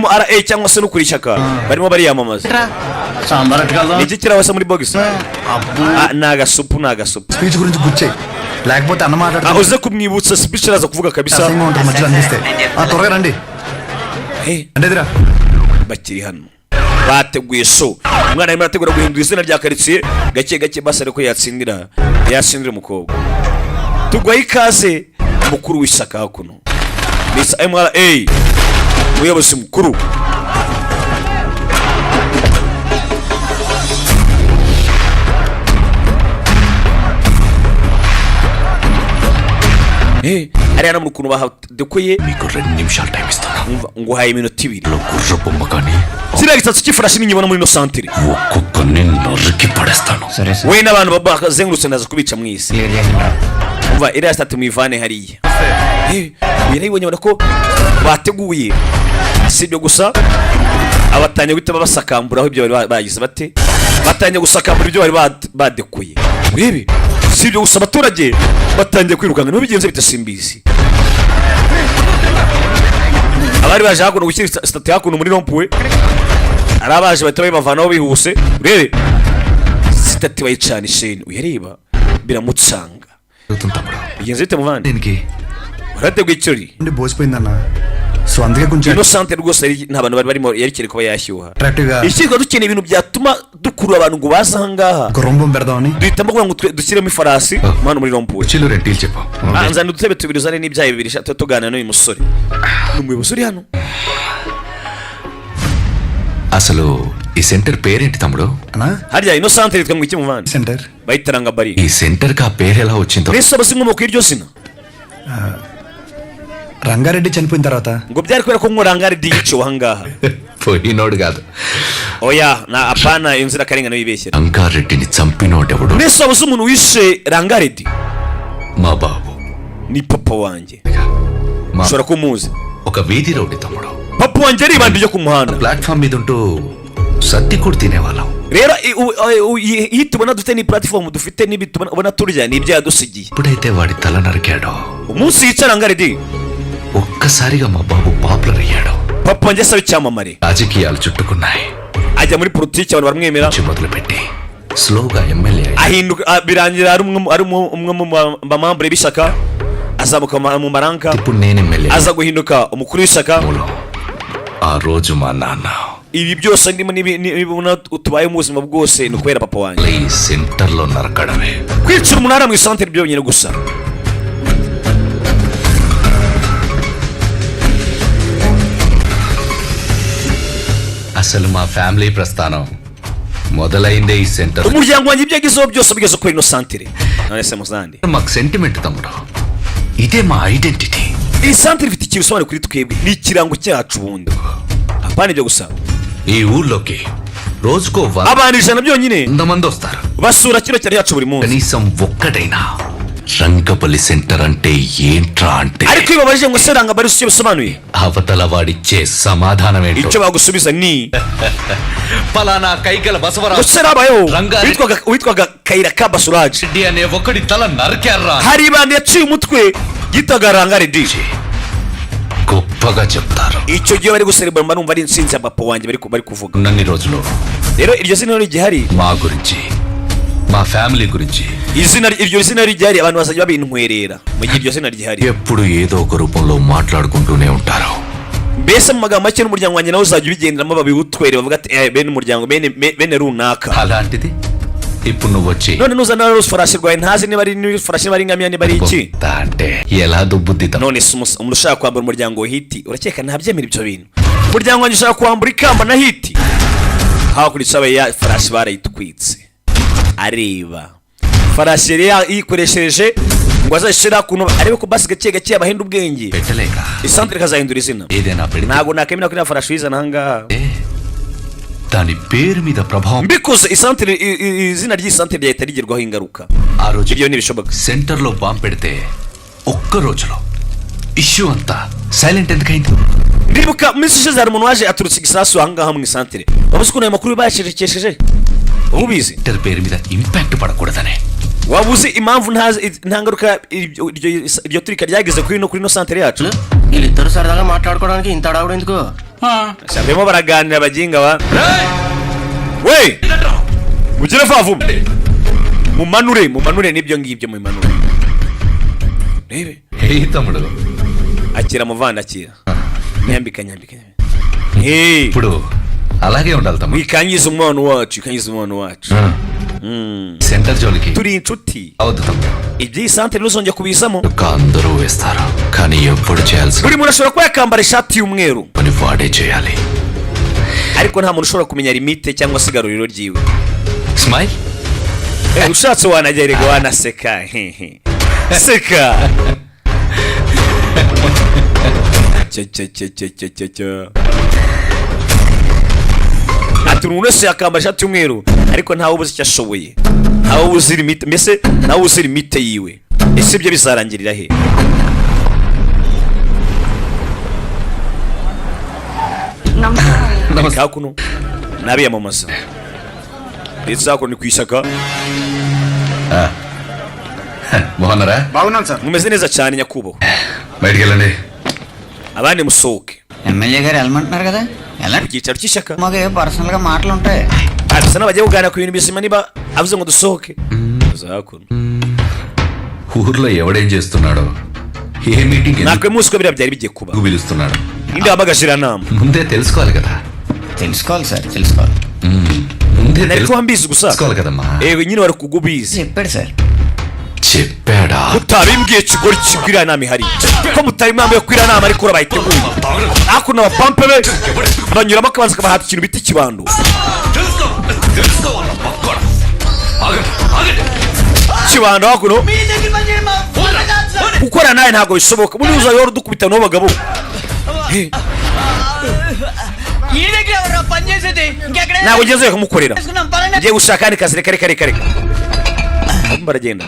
MRA cyangwa se no kuri shyaka barimo bariyamamaza sambar అట్టుకెళ్దాం ni iki kirabasa muri box ni agasupu speech గురించి గుచ్చే లేకపోతే అన్న మాట్లాడుతూ uze kumwibutsa speech araza kuvuga kabisa అసహ్యంగా ఉంటుంది మధ్యలో అందిస్తే త్వరగా రండి అండేదిరా bakiri hano bateguye so umwana arimo arategura guhindura izina rya karitsiye gake gake basi ariko yatsindira umukobwa tugwaye ikaze mukuru w'ishyaka hakuno Miss MRA umuyobozi mukuru hariya no mu kuntu bahadekoye మీకు 2 నిమిషాలు టైం ఇస్తాను nguhaye iminota 2 గుర్ర బొమ్మ కానీ kiriya gisatsi cy'ifarashi ninyibona muri ino santere ఒక్కొక్కరిని నరికి పడేస్తాను సరే we n'abantu bazengurutse ndaza kubica mu isi umva iriya sitati muyivane hariya birayibonye ubona ko bateguye si ibyo gusa abatangiye guhita babasakamburaho ibyo bari bagize bate batangiye gusakambura ibyo bari badekoye urebe si ibyo gusa abaturage batangiye kwirukanga nibo bigenze bita simbizi abari baje hakuno gushyira sitati hakuno muri rompuwe ari abaje bahita babavanaho bihuse urebe sitati bayicana isheni uyareba biramutsanga bigenze bite muvandi దీనికి warateguye ikirori బోసిపోయిందన్న సో అందుకే కొంచెం ino santere rwose nta bantu bari barimo yerekeye kuba yashyuha attractive గా ikirwa dukeneye ibintu byatuma dukurura abantu ngo baze ahangaha ఒక రొంబం పెడదామని duhitamo kugira ngo dushyiremo ifarasi hano muri rompuwe కుర్చీలు రెంటీలు చెప్పు nzana udutebe tubiri uzane n'ibyayi bibiri tuganira n'uyu musore ni umuyobozi uri hano అసలు ఈ సెంటర్ పేరేంటి తమ్ముడు అన్నా harya ino santere yitwa ngo iki muvandi centre bayitaranga bari ఈ సెంటర్ కి ఆ పేరు ఎలా వచ్చిందో mbese abazi inkomoko y'iryo zina Rangareddy చనిపోయిన తర్వాత ngo byari kubera ko nkorangari yiciwe ahangaha పోయినోడు కాదు oya na apana inzirakarengane wibeshyera రంగారెడ్డిని చంపినోడెవడు mbese abazi umuntu wishe rangaredi మా బాబు ni papa wanjye మా ushobora kumuzi ఒక వీధి రౌడీ తమ్ముడు papa wanjye ari ibandi ryo ku muhanda platform మీద ఉంటూ సర్ది కూడా తినేవాళ్ళం rero iyo tubona dufite ni platform dufite n'ibi tubona turya ni ibyo yadusigiye ఎప్పుడైతే వాడి తల నరికాడో umunsi yica rangaredi ఒక్కసారిగా మా బాబు పాపులర్ అయ్యాడు papa wanjye asaba icyamamare రాజకీయాలు చుట్టుకున్నాయి ajya muri politiki abantu baramwemera మొదలుపెట్టి స్లోగా MLA ahinduka birangira ari umwe mu bamambure b'ishyaka azamuka mu maranka ఇప్పుడు నేను MLA aza guhinduka umukuru w'ishyaka ఆ రోజు మా నాన్న ibi byose ndimo nibona tubaye mu buzima bwose ni ukubera papa wanjye ఈ సెంటర్ లో నరకడమే kwicira umunara mu isantere byonyine gusa అసలు మా ఫ్యామిలీ ప్రస్థానం మొదలైందే ఈ centre umuryango wanjye ibyo yagezeho byose bigeze kuri ino santere none se muzandi మాకు సెంటిమెంట్ తమ్ముడు ఇదే మా identity iyi santere ifite ikintu bisobanuye kuri twebwe ni ikirango cyacu ubundi apana ibyo gusa ఈ ఊళ్ళోకి రోజుకో abantu 100 byonyine 100 మంది వస్తారు basura kino cyari cyacu buri munsi కనీసం ఒక్కడైనా రంగపల్లి సెంటర్ అంటే ఏంట్రా అంటే ariko iyo babajije ngo se rangabali icyo bisobanuye అవతల వాడిచ్చే సమాధానం ఏంటో icyo bagusubiza ni పలానా కైగల Basavaraju gusa rabayo Rangareddy. witwaga kayira ka basuraje Reddy అనే ఒకడి తల నరికారా hari ibandi yaciye umutwe yitaga rangaredi గొప్పగా చెప్తారు icyo gihe bari guserebura mba numva ari insinzi ya papa wanjye bari kuvuga ఉన్నన్ని రోజులు rero iryo zina rero rigihari మా గురించి మా ఫ్యామిలీ గురించి iryo zina rigihari abantu bazajya babintwerera mu gihe iryo zina rigihari ఎప్పుడు ఏదో ఒక రూపంలో మాట్లాడుకుంటూనే ఉంటారు mbese mu magambo make n'umuryango wanjye nawe uzajya ubigenderamo babiwutwere bavuga ati bene umuryango bene runaka. అలాంటిది ఇప్పుడు నువ్వు వచ్చి none nuzana n'urufarashi rwawe ntazi niba ari n'urufarashi niba ari ingamiya niba ari iki అంటే ఎలా దుబ్బుద్దిద్దాం none se umuntu ushaka kwambura umuryango hiti urakeka ntabyemera ibyo bintu umuryango wanjye ushaka kwambura ikamba na hiti hakurikije aba ya farashi barayitwitse areba farashi yari yikoresheje ngo azashira kuno arebe ko basi gake gake abahinda ubwenge పెట్టలేక isantere kazahindura izina ఏదైనా పెడితే ntago nakemera ko farashi yizana ahangaha దాని పేరు మీద ప్రభావం mbikoze isantere izina ry'isantere ryahita rigerwaho ingaruka ఆ రోజు ibyo ntibishoboka centre లో బాంబు పెడితే ఒక్క రోజులో ఇష్యూ అంతా సైలెంట్ ఎందుకైంది ndibuka minsi ishize hari umuntu waje aturutse igisasu ahangaha mu isantere wabuze ukuntu ayo makuru bayashekesheje ubizi centre పేరు మీద ఇంపాక్ట్ పడకూడదనే wabuze impamvu nta ngaruka iryo turika ryageze kuri ino santere yacu వీళ్ళిద్దరు సరదాగా మాట్లాడుకోవడానికి ఇంత అడవుడు ఎందుకు barimo baraganira baginga ba we mugire vavume mumanure n'ibyo ngibyo mumanure rebe ఏ తమ్ముడు akira muvanda akira nyambika ఇప్పుడు అలాగే ఉండాలి తమ్ముడు wikangiza umwana wacu సెంటర్ జోలికి turi inshuti అవద్దు తమ్ముడు iby'iyi santere ntuzongera kubizamo అందరూ వేస్తారు కానీ ఎప్పుడు చేయాల్సి buri muntu ashobora kuba yakambara ishati y'umweru పని వాడే చేయాలి ariko nta muntu ushobora kumenya limite cyangwa se igaruriro ryiwe smile ushatse wanagerega wanaseka seka ati umuntu wese yakambara ishati y'umweru ariko ntawe ubuze icyo ashoboye ntawe ubuze limite mbese ntawe ubuze limite yiwe ese ibyo bizarangirira he kakuno nabiyamamaza ndetse hakuno ni ku ishyaka బాగున్నారా బాగున్నాను sir mumeze neza cyane nyakubahwa బయటికి వెళ్ళండి abandi musohoke MLA గారు వెళ్ళమంటున్నారు కదా ఎలా ku cyicaro cy'ishyaka మాకు ఏ పర్సనల్ గా మాటలు ఉంటాయి asa n'abagiye kuganira ku bintu bizima niba avuze ngo dusohoke hakuno ఊర్లో ఎవడేం చేస్తున్నాడో ఏ meeting nakwe muzi ko biriya byari bigiye kuba ఎందుకు పిలుస్తున్నాడు indi wabagashyiranama ముందే తెలుసుకోవాలి కదా తెలుసుకోవాలి సార్ తెలుసుకోవాలి ముందే nari kuba mbizi gusa తెలుసుకోవాలి కదమ్మా nyine wari kugubizi చెప్పాడు సార్ చెప్పాడా utabimbwiye kigori kigwira nama ihari ko mutari impamvu yo kwira nama ariko urabahiteguye hakuno abapampe be banyuramo akabanza kabahata ikintu bita ikibando kibando hakuno gukora nawe ntabwo bishoboka muri uzayora udukubita n'abo bagabo ntabwo ugeze kumukorera ngiye gushaka kandi kazi reka baragenda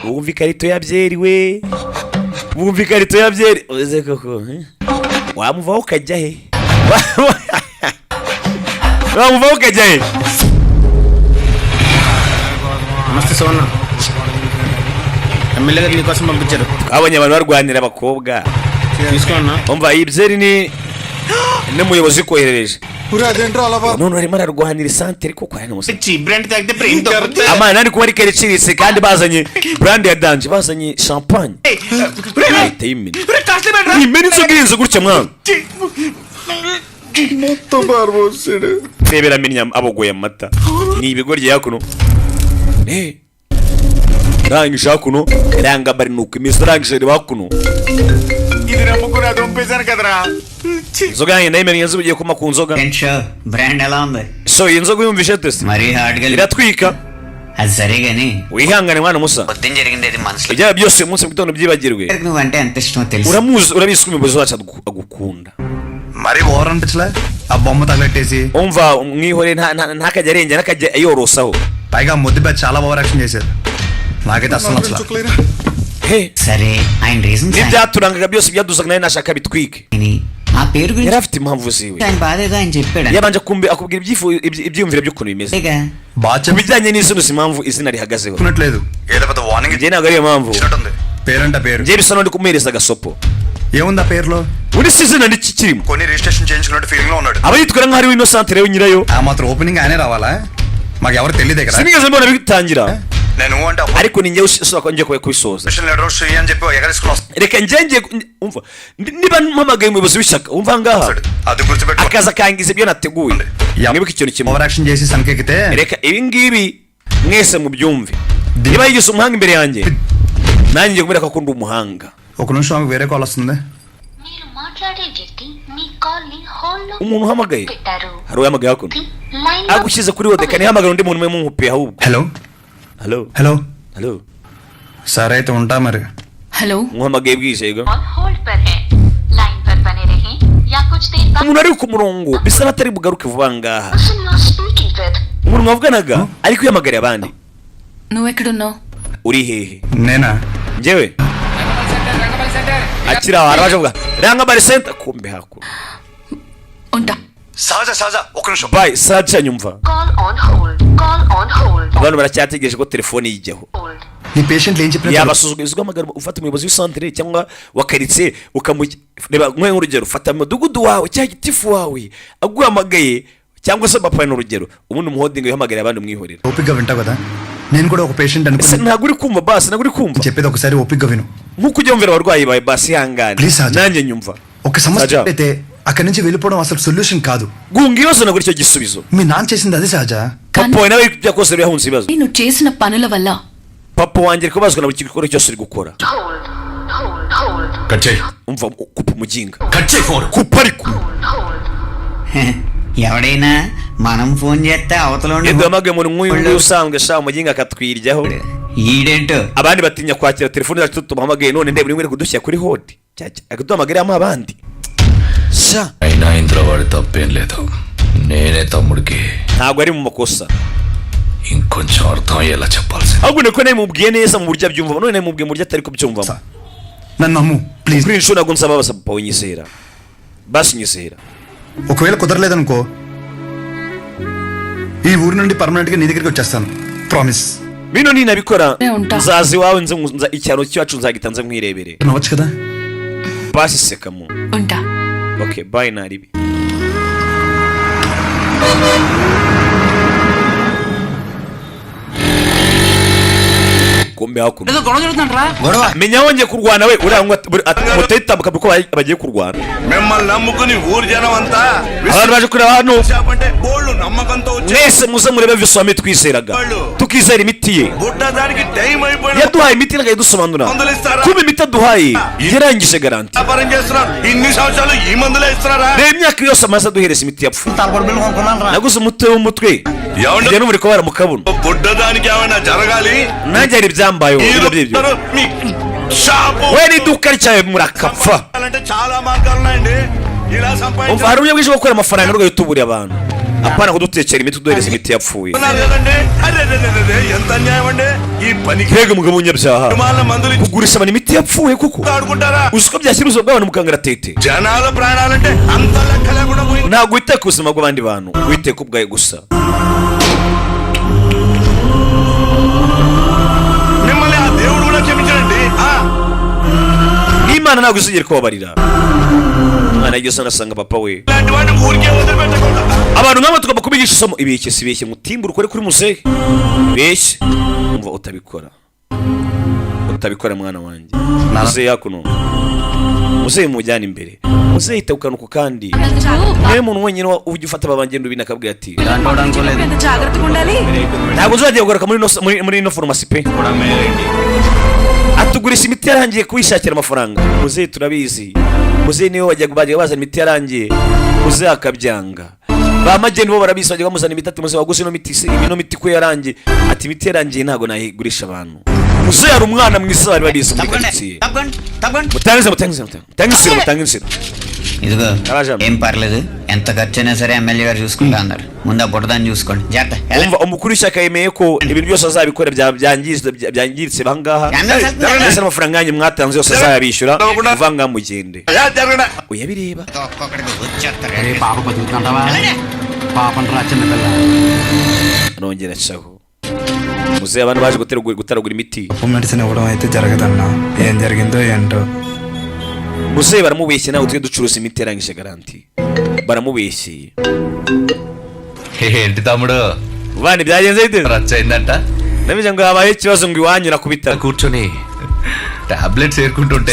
wumva ikarito ya byeri we wumva ikarito ya byeri uze koko wamuvaho ukajya he wamuvaho ukajya he నమస్తే సోన్న ఎమ్మెల్యే గారు నీకోసం పంపించారు twabonye abantu barwanira abakobwa తీసుకోన్నా umva iyi byeri ni n'umuyobozi koherereje ఊరే అదేంట్రా అలా none arimo ararwanira isantere kuko ari n'umusore cheap brand తాగితే బ్రెయిన్ తగ్గుతుంది amana nari kuba ari kerecirise kandi bazanye brand ya danje bazanye champagne leta y'imini imeni inzoga irenze gutya mwana మొత్తం పారిపోసాడు rebera amenya abogoye amata ni ibigoryi hakuno rangije hakuno ranga bari nuko imizo rangije reba hakuno ఇది నమ్ముకుని అది పంపేశాను కదరా inzoga yanjye nayo imenye ugiye kuma ku nzoga brand ఎలా ఉంది so iyi nzoga yumvishe tese మరీ హార్డ్ గా iratwika అది సరే గాని wihangane mwana musa పొద్దున జరిగింది అది మనసులో ibyaha byose uyu munsi mu gitondo byibagirwe నువ్వంటే ఎంత ఇష్టమో తెలుసు uramuzi urabizi ko umuyobozi wacu agukunda మరి ఓవర్ అనిపించలే ఆ బొమ్మ తగలెట్టేసి umva mwihore ntakajya arengera ntakajya yorosaho పైగా ముద్దు బ్యాచ్ చాలా ఓవర్ యాక్షన్ చేశారు నాకైతే అసలు నచ్చలేదు సరే ఆయన reasons n'ibyaturangaga byose byaduzaga nawe nashaka bitwike ఆ పేరు yari afite impamvu ziwe ఆయన బాధేదో ఆయన చెప్పాడు yabanje akubwira ibyiyumviro by'ukuntu bimeze బాగా ku bijyanye n'izina impamvu izina rihagazeho చెప్పుకున్నట్లేదు ఏదో పెద్ద warning njye ntabwo ariyo mpamvu ఇచ్చినట్టుంది పేరంట పేరు njye bisa n'undi kumuhereza agasopo ఏముంది ఆ పేరులో undi si izina n'ikikirimo కొన్ని రిజిస్ట్రేషన్ చేయించుకున్నట్టు ఫీలింగ్ లో ఉన్నాడు aba yitwara nk'aho ari we ino santere we nyirayo ఆ మాత్రం ఓపెనింగ్ ఆయనే రావాలా మాకు ఎవరు తెలియదే కదా sinigeze mbona bitangira నేను అంటే ariko ni njye ushobora njye kubisoza leader Sri అని చెప్పి ఎగరేసుకుని వస్తాను. reka njye umva niba mpamagaye umuyobozi w'ishyaka umva ngaha అది గుర్తుపెట్టు. akaza kangiza ibyo nateguye mwibuke ikintu kimwe over action చేసి సంకేకితే reka ibi ngibi mwese mubyumve niba yigize umuhanga imbere yanjye nanjye ngiye kumwereka ko ndi umuhanga. ఒక నిమిషం ఆమెకు వేరే కాల్ వస్తుంది. మీరు మాట్లాడే వ్యక్తి మీ కాల్ ని హోల్డ్ లో umuntu uhamagaye పెట్టారు. hari uhamagaye hakuno line agushyize kuri wode kane hamagara undi muntu umwe mumupiye ahubwo. Hello halo hello halo సరే అయితే ఉంటా మరి. Hello muhamagaye bwije yego hold पर है लाइन पर बने रहें या कुछ देर बाद umuntu ari ku murongo bisa n'atari bugaruke vuba ngaha person you are speaking with umuntu mwavuganaga ariko yamagariye abandi. నువ్వెక్కడున్నావు? uri hehe? నేనా? njyewe akiri aho araje avuga rangabari center kumbe hakuno ఉంటా. సహజ సహజ ఒక నిమిషం. bye sacha nyumva call on hold abantu baracyategereje ko telefone yijyaho. నీ పేషెంట్లు ఏం చెప్పినా yabasuzugura ugamagara ufata umuyobozi w'isantere cyangwa wa karitsiye ukamureba nk'uyu urugero ufata umudugudu wawe cyangwa gitifu wawe aguhamagaye cyangwa se papa ni urugero ubundi umuhodinga uhamagara abandi umwihorera. ఓపికగా వింటావు కదా, నేను కూడా ఒక పేషెంట్ ese అనుకుని ntabwo uri kumva basi ntabwo uri kumva చెప్పేది ఒకసారి ఓపికగా విను. nk'uko ujya wumvira abarwayi bawe basi ihangane Please, Sajja. nanjye nyumva. ఒక సమస్య Sajja. అయితే అక్కడి నుంచి వెళ్ళిపోవడం అసలు సొల్యూషన్ కాదు. guhunga ibibazo ntabwo aricyo gisubizo. మీ నాన్న చేసింది అదే సహజ. papa wawe nawe byakose yahunze ibibazo. నువ్వు చేసిన పనుల వల్ల papa wanjye ari kubazwa na buri gikorwa cyose uri gukora. Cut చేయి umva kupa umuginga కట్ చేయి ఫోన్ kupa ariko ఎవడైనా మనం ఫోన్ చేస్తే అవతల iyo duhamagaye umuntu nk'uyu nguyu usanzwe ashaka umuginga akatwiryaho ఈడేంటో abandi batinya kwakira telefone zacu tumuhamagaye none ndebe uri kudushyira kuri hodi akaduhamagaramo abandi sha అయినా ఇందులో వాడి తప్పేం లేదు నేనే తమ్ముడికి ntabwo ari mu makosa ఇంకొంచెం అర్థం అయ్యేలా చెప్పాల్సింది ahubwo niko namubwiye neza mu buryo abyumva none namubwiye mu buryo atari kubyumvamo. నన్ను నమ్ము please. kuri inshuro ntabwo nsaba basa papa winyizera basi nyizera. ఒకవేళ కుదరలేదనుకో ఈ ఊరు నుండి పర్మనెంట్ గా నీ దగ్గరికి వచ్చేస్తాను, ప్రామిస్. bino ninabikora ఉంటా. nzaza iwawe icyaro cyacu nzagita nze mwirebere నవ్వచ్చు కదా. basi sekamo. ఉంటా. okay bye naribi. kumbe hakuno menya wongeye kurwana we uriya mutayitambuka kuko bagiye kurwana. మిమ్మల్ని నమ్ముకుని ఊరు జనం అంతా abantu baje kureba hano అంటే బోళ్ళు నమ్మకంతో వచ్చి mwese muze murebe viswami twizeraga tukizera imiti ye బుడ్డ దానికి టైం అయిపోయిన yaduhaye imiti nagaye dusobanura kuba imiti aduhaye yarangije garanti. వ్యాపారం చేస్తున్నారు ఇన్ని సంవత్సరాలు ఈ మందులే ఇస్తున్నారా? reba imyaka yose amaze aduhereza imiti yapfuye. naguze umuti w'umutwe njye n'umuri kubara mu kabuno బుడ్డ దానికి ఏమైనా జరగాలి nanjye hari ibyambayeho ఈ ibyo by'ibyo రోజు మీ shop we n'iduka ryawe murakapfa. అంటే చాలా మార్గాలు ఉన్నాయండి ఇలా umva సంపాదించారు hari uburyo bwinshi bwo gukora amafaranga n'ubwo yituburiye abantu apana kudutekera imiti uduhereza imiti yapfuye. కదండి అరే ఎంత అన్యాయం అండి ఈ పనికి mbega umugabo w'umunyabyaha మందులు kugurisha abantu imiti yapfuye kuko ఆడుకుంటారా? uzi ko byashyira ubuzima bw'abantu mu kangaratete. జనాల ప్రాణాలంటే అంత లెక్క లేకుండా పోయి ntabwo witeka ku buzima bw'abandi bantu witeka ubwawe gusa. మిమ్మల్ని ఆ దేవుడు కూడా క్షమించండి. n'imana ntabwo izigera kubabarira. umwana yigeze anasanga papa we ఇలాంటి వాడిని ఊరికే వదిలిపెట్టకుండా abantu nk'abo tugomba kubigisha isomo ibeshye si ibeshye mutimbure ukore kuri muzehe ibeshye umva utabikora mwana wanjye muzehe yakuno muzehe mujyana imbere muzehe yita ku kantu kandi niwe muntu wenyine ujya ufata ababangenda ubina akabwira ati ntabwo uzagiye kugaruka muri ino farumasi pe atugurisha imiti yarangiye kuyishakira amafaranga. muzehe turabizi muzehe niwe bajya bazana imiti yarangiye muzehe akabyanga ba mageni bo barabizi bajya bamuzana imiti ati muzehe waguze ino miti ko yarangiye ati imiti yarangiye ntabwo nayigurisha abantu. muzehe hari umwana mwiza bari babizi muri karitsiye. mutange insina ఇదిగో రాజా. ఏం పర్లేదు, ఎంత ఖర్చు అయినా సరే ఎమ్మెల్యే గారు చూసుకుంటా అన్నారు. ముందు ఆ బుడదాన్ని చూసుకోండి జాగ్రత్త. umva umukuru w'ishyaka yemeye ko ibintu byose azabikora byangiritse bangaha ndetse n'amafaranga yanyu mwatanze yose azayabishyura kuva ngaha mugende uyabireba. arongera acaho muzehe abantu baje gutaragura imiti medicine ఇవ్వడం అయితే జరగదన్నా, ఏం జరిగిందో ఏంటో. muzehe baramubeshye nawe tujye ducuruza imiti yarangije garanti baramubeshye. ఏంటి తమ్ముడు vani byagenze bite రచ్చ అయిందంట? ndabize ngo habaye ikibazo ngo iwanyura kubita కూర్చొని టాబ్లెట్స్ ఏరుకుంటుంటే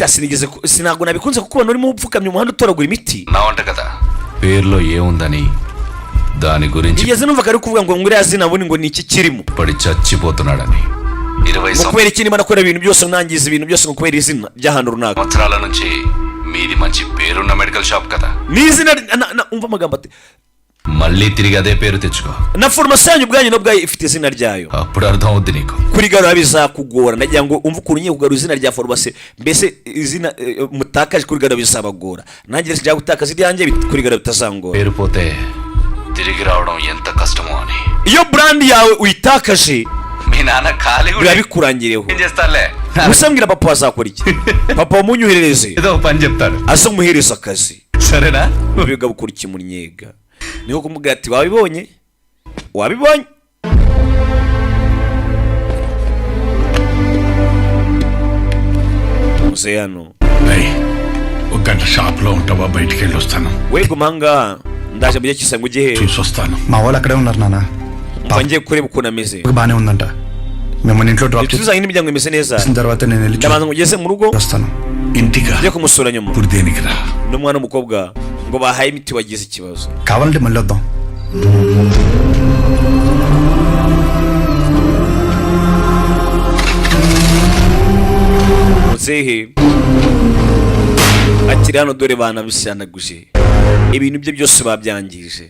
sinabwo nabikunze kukubona urimo upfukamye umuhanda utoragura imiti నా వంట కదా పేర్లో ఏముందని దాని గురించి igeze numvaga ari kuvuga ngo nguriya zina bundi ngo ni iki kirimo పడి చచ్చిపోతున్నాడని 20 kubera iki niba nakora ibintu byose nangiza ibintu byose ngo kubera izina ry'ahantu runaka సంవత్సరాల నుంచి మీది మంచి పేరున్న మెడికల్ షాప్ కదా ni izina umva amagambo ati మళ్ళీ తిరిగి అదే పేరు తెచ్చుకో na farumasi yanyu ubwanyu nabwo ifite izina ryayo అప్పుడు అర్థం అవుద్ది నీకు kurigarura bizakugora nagira ngo umva ukuntu ngiye kugarura izina rya farumasi mbese izina mutakaje kurigarura bizabagora nanjye rero gutakaza iryanjye kurigarura bitazangora పేరు పోతే తిరిగి రావడం ఎంత కష్టమో అని iyo brand yawe uyitakaje మీ నాన్న ఖాళీ biba bikurangireho ఏం చేస్తాలే musambwira papa azakora iki papa wamunyuherereze ఏదో పని చెప్తాడు asa umuhereza akazi సరేనా biga bukura ikimunyega niho kumubwira ati wabibonye museyano ఒక గంట షాప్ లో ఉంటావా బయటికి వెళ్ళి వస్తాను wegumanga ndaje mujye kisango ujye he చూసి వస్తాను మా వాళ్ళు అక్కడే ఉన్నారు నాన్న umva ngiye kureba ukuntu ameze బానే ఉందంట మిమ్మల్ని ఇంట్లో drop tuzanye n'imiryango imeze neza చేసిన తర్వాత నేను వెళ్ళి ndabanza ngo ugeze mu rugo వస్తాను ఇంటిగా njye kumusura nyuma ఇప్పుడు దేనికి రా n'umwana w'umukobwa ngo bahaye imiti wagize ikibazo కావాలంటే మళ్ళీ వద్దాం muzehe akiri hano dore banabishanaguje ibintu bye byose babyangije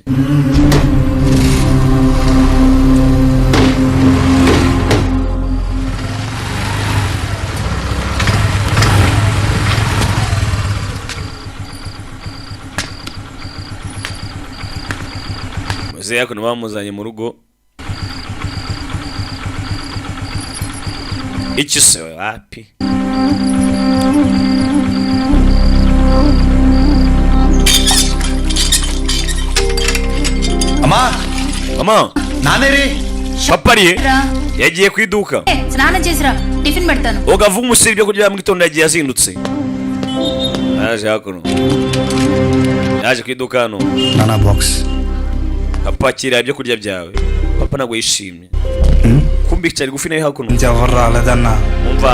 muzehe hakuno bamuzanye mu rugo iki se wapi అమ్మా నానేరి papa ariye yagiye ku iduka స్నానం చేసిరా టిఫిన్ పెడతాను oga avuga umusiri ibyo kurya mu gitondo yagiye yazindutse yaje ku iduka hano నానా box papa akira ibyo kurya byawe papa ntabwo yishimye kumbi cyari gufi nayo hakuno ఎవరు రాలేదన్నా umva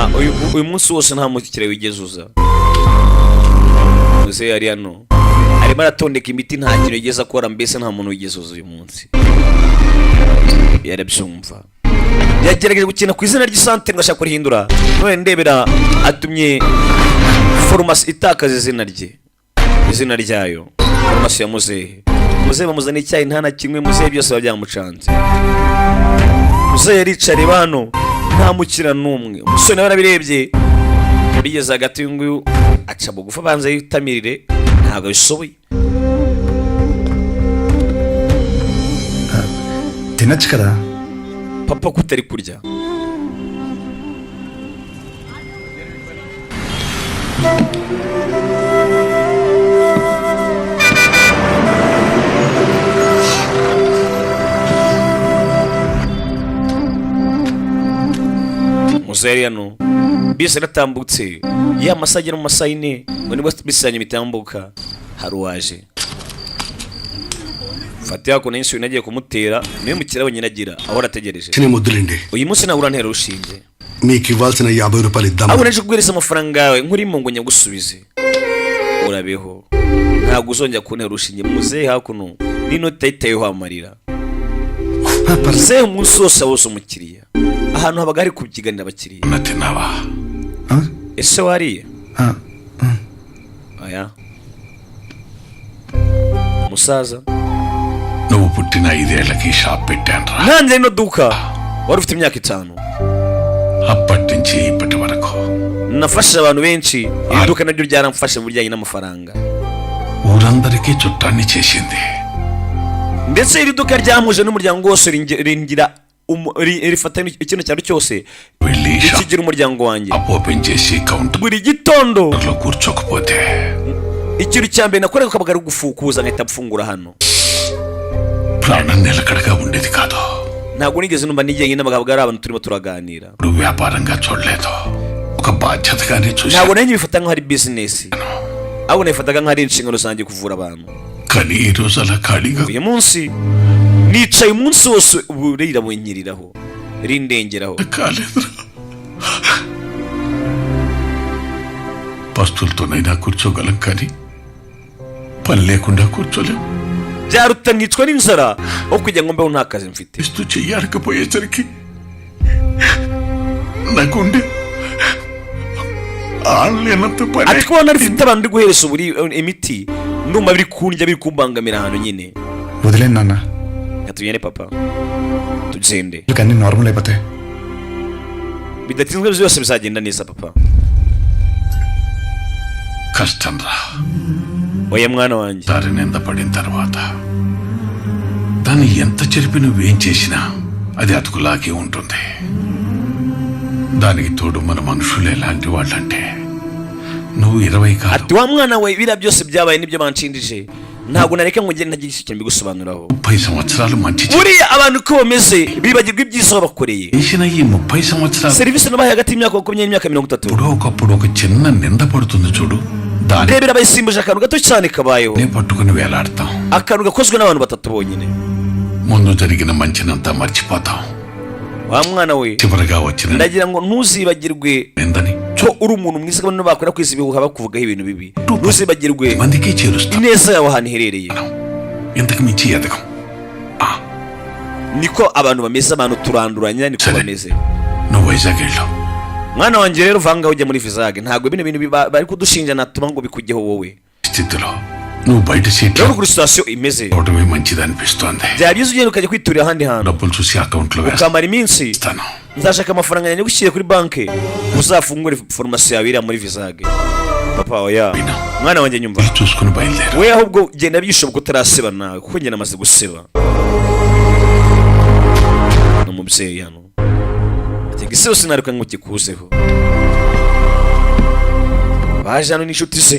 uyu munsi wose nta mukire wigeze uza muzehe ari hano arimo aratondeka imiti nta kintu yigeze akora mbese nta muntu wigeze uza uyu munsi yarabyumva yagerageje gukina ku izina ry'isantere ngo ashaka kurihindura none ndebera atumye farumasi itakaza izina ryayo farumasi ya muzehe bamuzaniye icyayi nta na kimwe muzehe byose biba byamucanze muzehe yaricaye hano nta mukira n'umwe umusore nawe arabirebye bigeze hagati y'uyu aca bugufi abanza yitamirire ntabwo abishoboye తినచ్చు కదా papa kutari kurya muzehe hano bisi aratambutse ya masaha agera mu masaha ine ngo nibwo bisanye bitambuka hari uwaje fata yakuno y'insu nagiye kumutera niwe mukira wenyine agira ahora ategereje ముద్దులండి uyu munsi nawe urantera urushinge మీకు ఇవ్వాల్సిన 50 రూపాయలు ఇద్దాం ahubwo naje kuguhereza amafaranga yawe nkurimo ngo nyagusubize urabeho ntabwo uzongera kuntera urushinge muzehe hakuno n'inoti itayitayeho amarira muzehe umunsi wose umukiriya ahantu habaga hari kubyiganira abakiriya తిన్నావా ese wariye aya musaza నువ్వు పుట్టిన 5 ఏళ్లకి షాప్ పెట్టాను రా nanjye ino duka wari ufite imyaka 5 అప్పటి నుంచి ఇప్పటి వరకు nafashije abantu benshi iri duka naryo ryaramfashe mu bijyanye n'amafaranga ఊరందరికీ చుట్టాన్ని చేసింది ndetse iri duka ryamuje n'umuryango wose ringira rifata ikintu cyaro cyose ikigira umuryango wanjye open చేసి counter buri gitondo లో కూర్చోకపోతే ikintu cya mbere nakoreye kabaga ari gufukuza ngahita mfungura hano ప్రాణం నిలకడగా ఉండేది కాదు ntabwo nigeze numva nigenge n'abagabo ari abantu turimo turaganira నువ్వు వ్యాపారంగా చూడలేదు ఒక బాధ్యతగానే చూసి ntabwo nanjye bifata nk'aho ari business ahubwo nabifataga nk'aho ari inshingano zanjye kuvura abantu కానీ ఈ రోజు అలా ఖాళీగా uyu munsi nicaye umunsi wose uburira bunyiriraho rindengeraho. పస్తులతోనైనా కూర్చోగలం కానీ పని లేకుండా కూర్చోలేం. byaruta nkicwa n'inzara aho kugira ngo mbeho nta kazi mfite. ఇస్తూ చెయ్యారకపోయేసరికి నాకుండే ati kubona rifite abantu ndi guhereza imiti ndumva biri kundya biri kumbangamira ahantu nyine. వదిలేను నాన్న, tugende papa tugende కానీ నార్మల్ అయిపోతాయి. bidatinzwe byose bizagenda neza papa. కష్టం రా. oya mwana wanjye, దారి నింద పడిన తర్వాత దాన్ని ఎంత చెరిపి నువ్వేం చేసినా అది అతుకులాగే ఉంటుంది. దానికి తోడు మన మనుషులు ఎలాంటి వాళ్ళంటే నువ్వు 20 కాదు. ati wa mwana we biriya byose byabaye nibyo banshindije ntabwo nareka ngo ngende ntagira ikintu mbigusobanuraho. 30 సంవత్సరాలు మంచి buriya abantu uko bameze bibagirwa ibyiza babakoreye. చేసిన ఈ 30 సంవత్సరాలు serivisi nabaye hagati y'imyaka 20 n'imyaka 30. ఇప్పుడు ఒకప్పుడు ఒక చిన్న నింద పడుతుంది చూడు, దాన్ని rebera bayisimbuje akantu gato cyane kabayeho, పట్టుకుని వేలాడతాం. akantu gakozwe n'abantu batatu bonyine. ముందు జరిగిన మంచినంతా మర్చిపోతాం. wa mwana we, చివరిగా వచ్చిన ndagira ngo ntuzibagirwe నిందని ko uri umuntu mwiza kandi bakora kwisi ibihuha bakuvugaho ibintu bibi. ntuzibagirwe మందికి చేరుస్తాం. ineza yawe ahantu iherereye. ఇంతకు మించి ఎదగం. niko abantu bameze, abantu turanduranya niko bameze. నువ్వు వైజాగ్ వెళ్ళావు. mwana wanjye rero vanga ujya muri Visage, ntabwo bino bintu bari kudushinja natuma ngo bikujyeho wowe. స్థితిలో నువ్వు బయట seat rero kuri sitasiyo imeze అవడమే మంచిది అనిపిస్తోంది. byaba byiza ugenda ukajya kwiturira ahandi hantu డబ్బులు చూసి అకౌంట్లో ukamara iminsi. వేస్తాను. nzashaka amafaranga yanjye gushyire kuri banki uzafungure farumasi yawe iriya muri Visage. papa oya mwana wanjye nyumva, ఇది చూసుకుని బయలుదేరు. we ahubwo genda byishoboka utaraseba nawe kuko njye namaze guseba. ni umubyeyi hano ati igisebo sinaruka ngo kikuzeho. baje hano n'inshuti ze,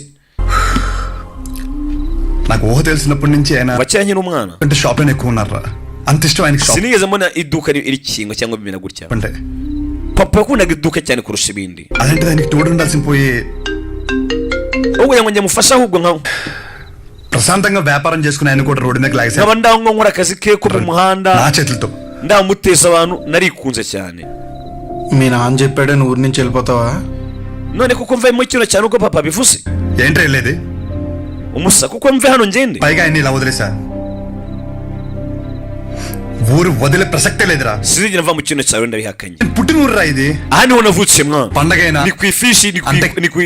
నాకు ఊహ తెలిసినప్పటి నుంచి ఆయన bacyanye n'umwana. అంటే షాప్ లోనే ఎక్కువ ఉన్నారా, అంత ఇష్టం ఆయనకి shop sinigeze mbona iduka rikinga cyangwa bimena gutya. అంటే. papa yakundaga iduka cyane kurusha ibindi. అలాంటిది ఆయనకి తోడు ఉండాల్సిన పోయి ubwo ngo njye mufasha ahubwo nkawe ప్రశాంతంగా వ్యాపారం చేసుకుని ఆయన కూడా రోడ్డు మీద లాగేశారు nkaba ndaho ngo nkora akazi ke ko mu muhanda నా చేతులతో. ndamuteza abantu narikunze cyane. మీ నాన్న చెప్పాడే నువ్వు ఊరి నుంచి వెళ్ళిపోతావా? none kuko mvaye mu kino cyane uko papa bivuze ఏంటి వెళ్ళేది? umusa kuko mve hano ngende. పైగా ఆయన ఇలా వదిలేసా, ఊరు వదిలే ప్రసక్తే లేదురా. sinigera mva mu kino cyane ndabihakanye. పుట్టిన ఊరురా ఇది. aha niho navutse mwana, పండగైనా ni ku ifishi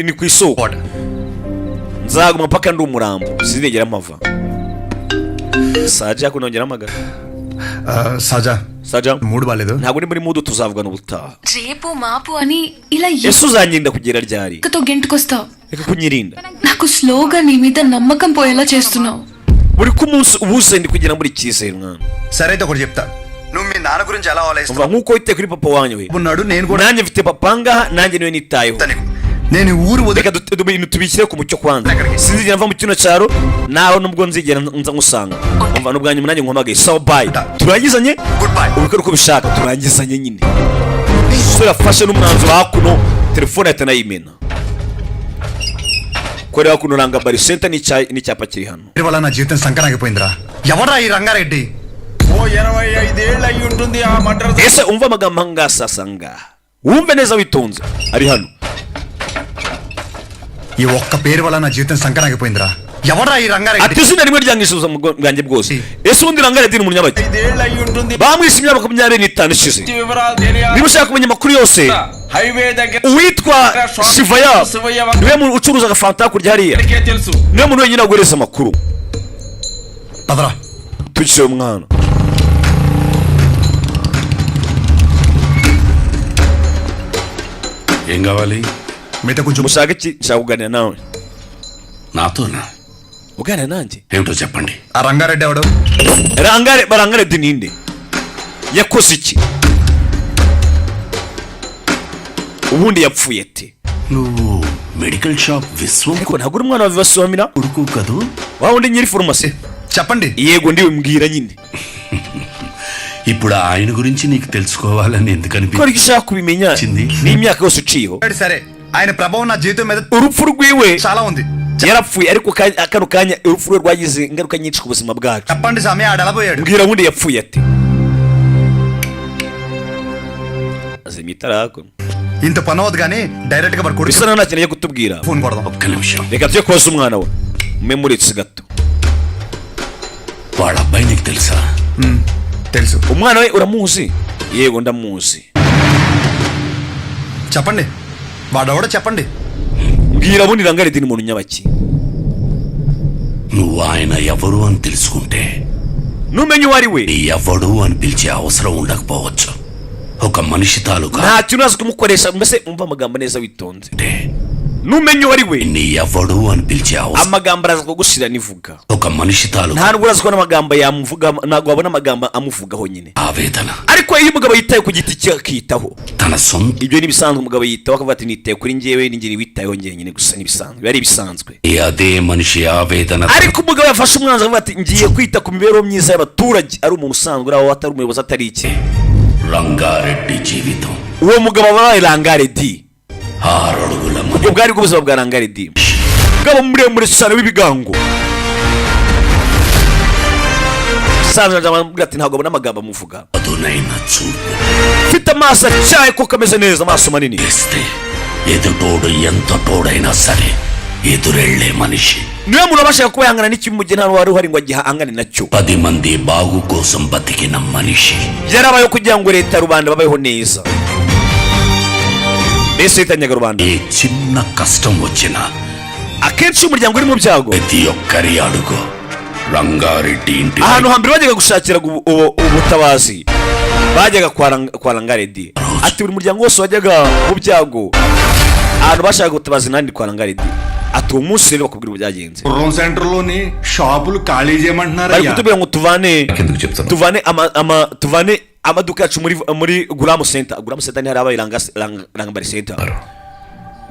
ni ku isoko. nzaguma mpaka ndi umurambo sinigera mpava. saja kunongera amagara. సజా saja మూడు బాలేదు. ntabwo ni muri mudu tuzavugana ubutaha. రేపు మాపు అని ఇలా ese uzagenda kugera ryari? ఎక్కతో గెంటుకొస్తావు. reka kunyirinda. నాకు స్లోగా నీ మీద నమ్మకం పోయేలా చేస్తున్నావు. buri ku munsi ubuze ndi kugira muri cyizere mwana. సరే అయితే ఒకటి చెప్తా, నువ్వు మీ నాన్న గురించి ఎలా umva ఆలోచిస్తున్నావు nkuko wite kuri papa wanyu we ఉన్నాడు, నేను కూడా nanjye mfite papa ngaha nanjye niwe nitayeho. నేను ఊరు వదిలి reka ibintu tubishyire ku mucyo kwanza. sinzigera mva mu kino cyaro nawe nubwo nzigera nza ngusanga. umva n'ubwanyu nanjye nkuhamagaye sawa bye, turangizanye Goodbye. ubikore uko bishaka, turangizanye nyine. so yafashe n'umwanzuro hakuno telefone ahita anayimena. korera hakuno ranga bari center n'icyapa kiri hano. వల్ల నా జీవితం సంకరాగిపోయిందిరా. ఎవరా ఈ రంగారెడ్డి? ఓ 25 ఏళ్ళు అయి ఉంటుంది ఆ murder. ese umva amagambo angasa sanga wumve neza witonze ari hano. ఈ ఒక్క పేరు వల్ల నా జీవితం సంకరాగిపోయిందిరా. ఎవరా ఈ Rangareddy? ati izina rimwe ryangishije bwanjye bwose. ese undi rangareddi ni umunyabaki? 5 ఏళ్ళు అయి ఉంటుంది. bamwise imyaka 25 ishize. వివరాలు తెలియాలి. niba ushaka kumenya amakuru yose highway దగ్గర uwitwa Shivaya niwe muntu ucuruza agafanta hakurya hariya, తెలుసు. niwe muntu wenyine aguhereza amakuru. పదరా. tugiye umwana. ఏం కావాలి? మీతో కొంచెం mushaka iki? nshaka kuganira nawe. నాతోనా? uganira nanjye? ఏమిటో చెప్పండి. ఆ రంగారెడ్డి ఎవడు? Rangareddi ninde? yakoze iki? ubundi yapfuye ate? నువ్వు మెడికల్ షాప్ విశ్వం ariko ntabwo uri umwana wa Vivasomira కొడుకు కదూ? wa wundi nyiri farumasi? చెప్పండి. yego ndiwe mbwira nyine. ఇప్పుడు ఆయన గురించి నీకు తెలుసుకోవాలని ఎందుకని ko ariko ushaka kubimenya n'imyaka yose uciyeho. సరే, ఆయన ప్రభావం నా జీవితం మీద urupfu rwiwe చాలా ఉంది. yarapfuye ariko kano kanya urupfu rwe rwagize ingaruka nyinshi ku buzima bwacu. చెప్పండి స్వామి, ఆడ ఎలా పోయాడు? mbwira wundi yapfuye ate? azimya itarako ఇంత పని అవదు కానీ డైరెక్ట్ గా మరి కొడుకు bisa naho ntakeneye kutubwira phone కొడదాం ఒక్క నిమిషం. reka tujye koza umwana we memuritse gato వాళ్ళ అబ్బాయి నీకు తెలుసా? తెలుసు. umwana we uramuzi? yego ndamuzi. చెప్పండి వాడెవడో చెప్పండి. mbwira bundi Rangaredi ni muntu nyabaki? నువ్వు ఆయన ఎవరు అని తెలుసుకుంటే numenye uwo ari we ఎవడు అని పిలిచే అవసరం ఉండకపోవచ్చు. ఒక మనిషి తాలూకా nta kintu uzi kumukoresha mbese umva amagambo neza witonze. numenye uwo ari we నీ ఎవడు అని పిలిచే అవసరం amagambo araza kugushira nivuga. ఒక manishi తాలూకా nta nubwo urazi ko n'amagambo yamuvuga ntabwo wabona amagambo amuvugaho nyine. ఆవేదన ariko iyo umugabo yitaye ku giti cye akitaho తన సొంత ibyo ni ibisanzwe. umugabo yitaho akavuga ati nitaye kuri njyewe ninjye witayeho njye nyine gusa n'ibisanzwe biba ari ibisanzwe. అదే మనిషి ఆవేదన ariko umugabo yafashe umwanzuro akavuga ati ngiye kwita ku mibereho myiza y'abaturage ari umuntu usanzwe uri aho atari umuyobozi atari iki. Rangareddy జీవితం uwo mugabo abaye Rangaredi 6 అడుగుల ubwo bwari bwo buzima bwa Rangaredi umugabo muremure cyane w'ibigango. sanze ndamubwira ati ntabwo abona amagambo amuvuga. అదునైన చూపు ufite amaso acyaye kuko ameze neza amaso manini. ఇస్తే ఎదుటోడు ఎంత తోడైనా సరే ఎదురెళ్లే మనిషి. niwe muntu wabashaga kuba yangana n'ikimuge nta wari uhari ngo agihangane nacyo. 10 మంది బాగు కోసం బతికిన మనిషి. yarabayeho kugira ngo leta rubanda babeho neza. mbese yitanyaga rubanda. ఏ చిన్న కష్టం వచ్చినా akenshi umuryango uri mu byago ప్రతి ఒక్కరి అడుగు రంగారెడ్డి ఇంటి ahantu hambere bajyaga gushakira ubutabazi bajyaga kwa Rangaredi. ati buri muryango wose wajyaga mu byago ahantu bashaka gutabaza nandi kwa Rangaredi. ati uwo munsi rero bakubwira ubyagenze. గుర్రం సెంటర్ లోని షాపులు ఖాళీ చేయమంటున్నారు. bari kutubwira ngo tuvane amaduka yacu muri Guramu Center. Guramu Center ni hari abaye Rangabari Center.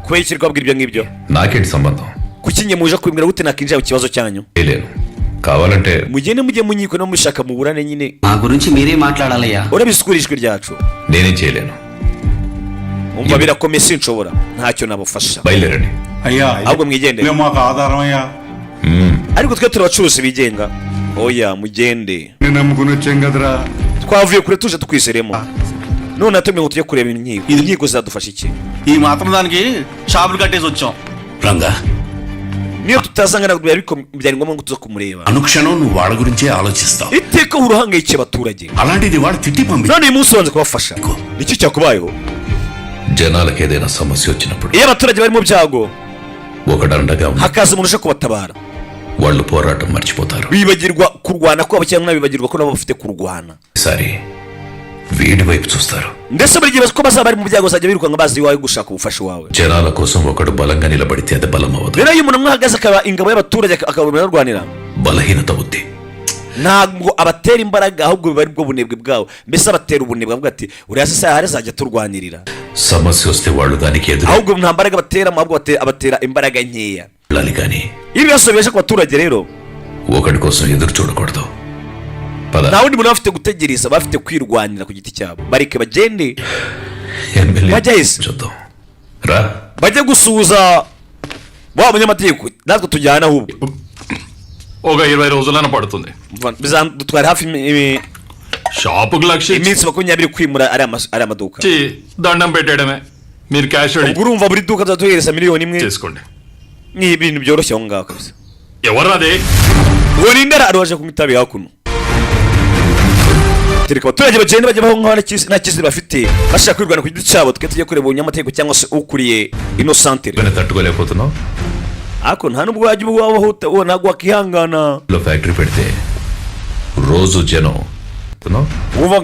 kubera iki rwabwira ibyo ngibyo? నాకేంటి సంబంధం? kuki njye muje kwibwira gute nakinjira mu kibazo cyanyu? చేయలేను. కావాలంటే mugende mujye munyiko no mushaka muburane nyine. మా గురించి మీరే మాట్లాడాలయ్యా. urabisukura ijwi ryacu. నేనేం చేయలేను. umva birakomeye sinshobora ntacyo nabufasha. బయలుదేరండి. అయ్యా ahubwo mwigendere. మాకు ఆధారం అయ్యా. ariko twe turi abacuruzi bigenga. oya mugende. నేను నమ్ముకుని వచ్చాం కదరా. twavuye kure tuje tukwiseremo none natumye ngo tujye kureba inkiko. inkiko zizadufasha iki? ఈ మాత్రం దానికి షాపులు కట్టేసి వచ్చాం. Ranga niyo tutazangana byari ngombwa ngo tuze kumureba. అనుక్షణం నువ్వు వాళ్ళ గురించే ఆలోచిస్తావు. iteka uruhangayikiye abaturage. అలాంటిది వాడు తిట్టి పంపి none uyu munsi wanze kubafasha. nicyo cyakubayeho. జనాలకు ఏదైనా సమస్య వచ్చినప్పుడు iyo abaturage bari mu byago ఒకడండగా ఉంది. hakaza umuntu uje kubatabara వాళ్ళు పోరాటం మర్చిపోతారు. bibagirwa kurwana kwabo cyangwa bibagirwa ko nabo bafite kurwana. సరే వీడి వైపు చూస్తారు. ndetse buri gihe ko bazaba bari mu byago bazajya birukanka bazi iwawe gushaka ubufasha wawe. జనాల కోసం ఒకడు బలంగా నిలబడితే అది బలం అవ్వదు. rero iyo umuntu mwahagaze akaba ingabo y'abaturage akabona arwanira బలహీనత బుద్ధి. ntabwo abatera imbaraga ahubwo biba ari bwo bunebwe bwabo. mbese abatera ubunebwe avuga ati uriya se hari azajya turwanirira. సమస్య వస్తే వాళ్ళు దానికి ఎదురు ahubwo nta mbaraga batera ahubwo abatera imbaraga nkeya. వెళ్ళాలి కానీ iyo ibibazo bije ku baturage rero ఒకడి కోసం ఎదురు చూడకూడదు. పద. nta wundi muntu bafite gutegereza bafite kwirwanira ku giti cyabo. bareke bagende bajya hese చూద్దాం. రా. bajye gusuhuza wa munyamategeko natwe tujyana ahubwo. ఒక 20 రోజులైనా పడుతుంది. bizadutwara hafi షాపుకు లక్షించి iminsi 20 kwimura ari amaduka. దండం పెట్టడమే. మీరు cash ubwo urumva buri duka tuzaduhereza miliyoni imwe. చేసుకోండి. ni ibintu byoroshye aho ngaho kabisa. ఎవరు అదే? uwo ni indara aruwaje kunywa itabi hakuno. tereka abaturage bagende bajya baho nk'aho nta kizere bafite bashaka kwirwana ku giti cyabo. twe tujye kureba ubunyamategeko cyangwa se ukuriye ino santere. తట్టుకోలేకపోతున్నావు. ariko nta nubwo wajya ubaho ntabwo wakihangana. Factory పెడితే రోజు జనం wumva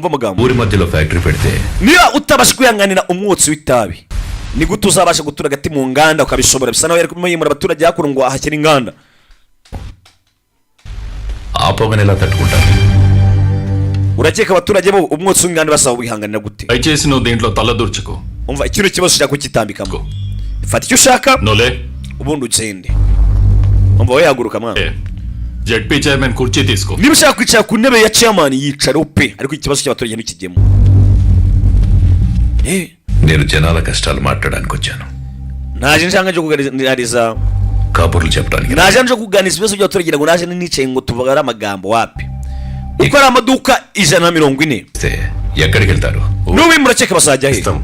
amagambo. ఊరి మధ్యలో ఫ్యాక్టరీ పెడితే niba utabasha kwihanganira umwotsi w'itabi ni gute uzabasha gutura hagati mu nganda ukabishobora? bisa naho yari kumuyimura abaturage hakuru ngo ahakiri inganda. ఆ పొగని ఎలా తట్టుకుంటారు? urakeka abaturage bo umwotsi w'inganda basaba wihanganira gute? దయచేసి నువ్వు దీంట్లో తలదూర్చుకో. umva ikintu kibazo ushaka kukitambikamo. fata icyo ushaka నోలే ubundi ugende. umva wowe haguruka mwana. ZP chairman కుర్చీ తీసుకో. niba ushaka kwicara ku ntebe ya chairman yicare pe ariko ikibazo cy'abaturage ntikigemo. నేను జనాల కష్టాలు మాట్లాడడానికి వచ్చాను. naje nshaka cyo kuganiriza కబుర్లు చెప్పడానికి. naje nje kuganiriza ibibazo by'abaturage ngo naje nicaye ngo tuvugare amagambo wapi. uko ari amaduka 140. ఎక్కడికి వెళ్తారు? n'ubimura ceka bazajya he ఇస్తాం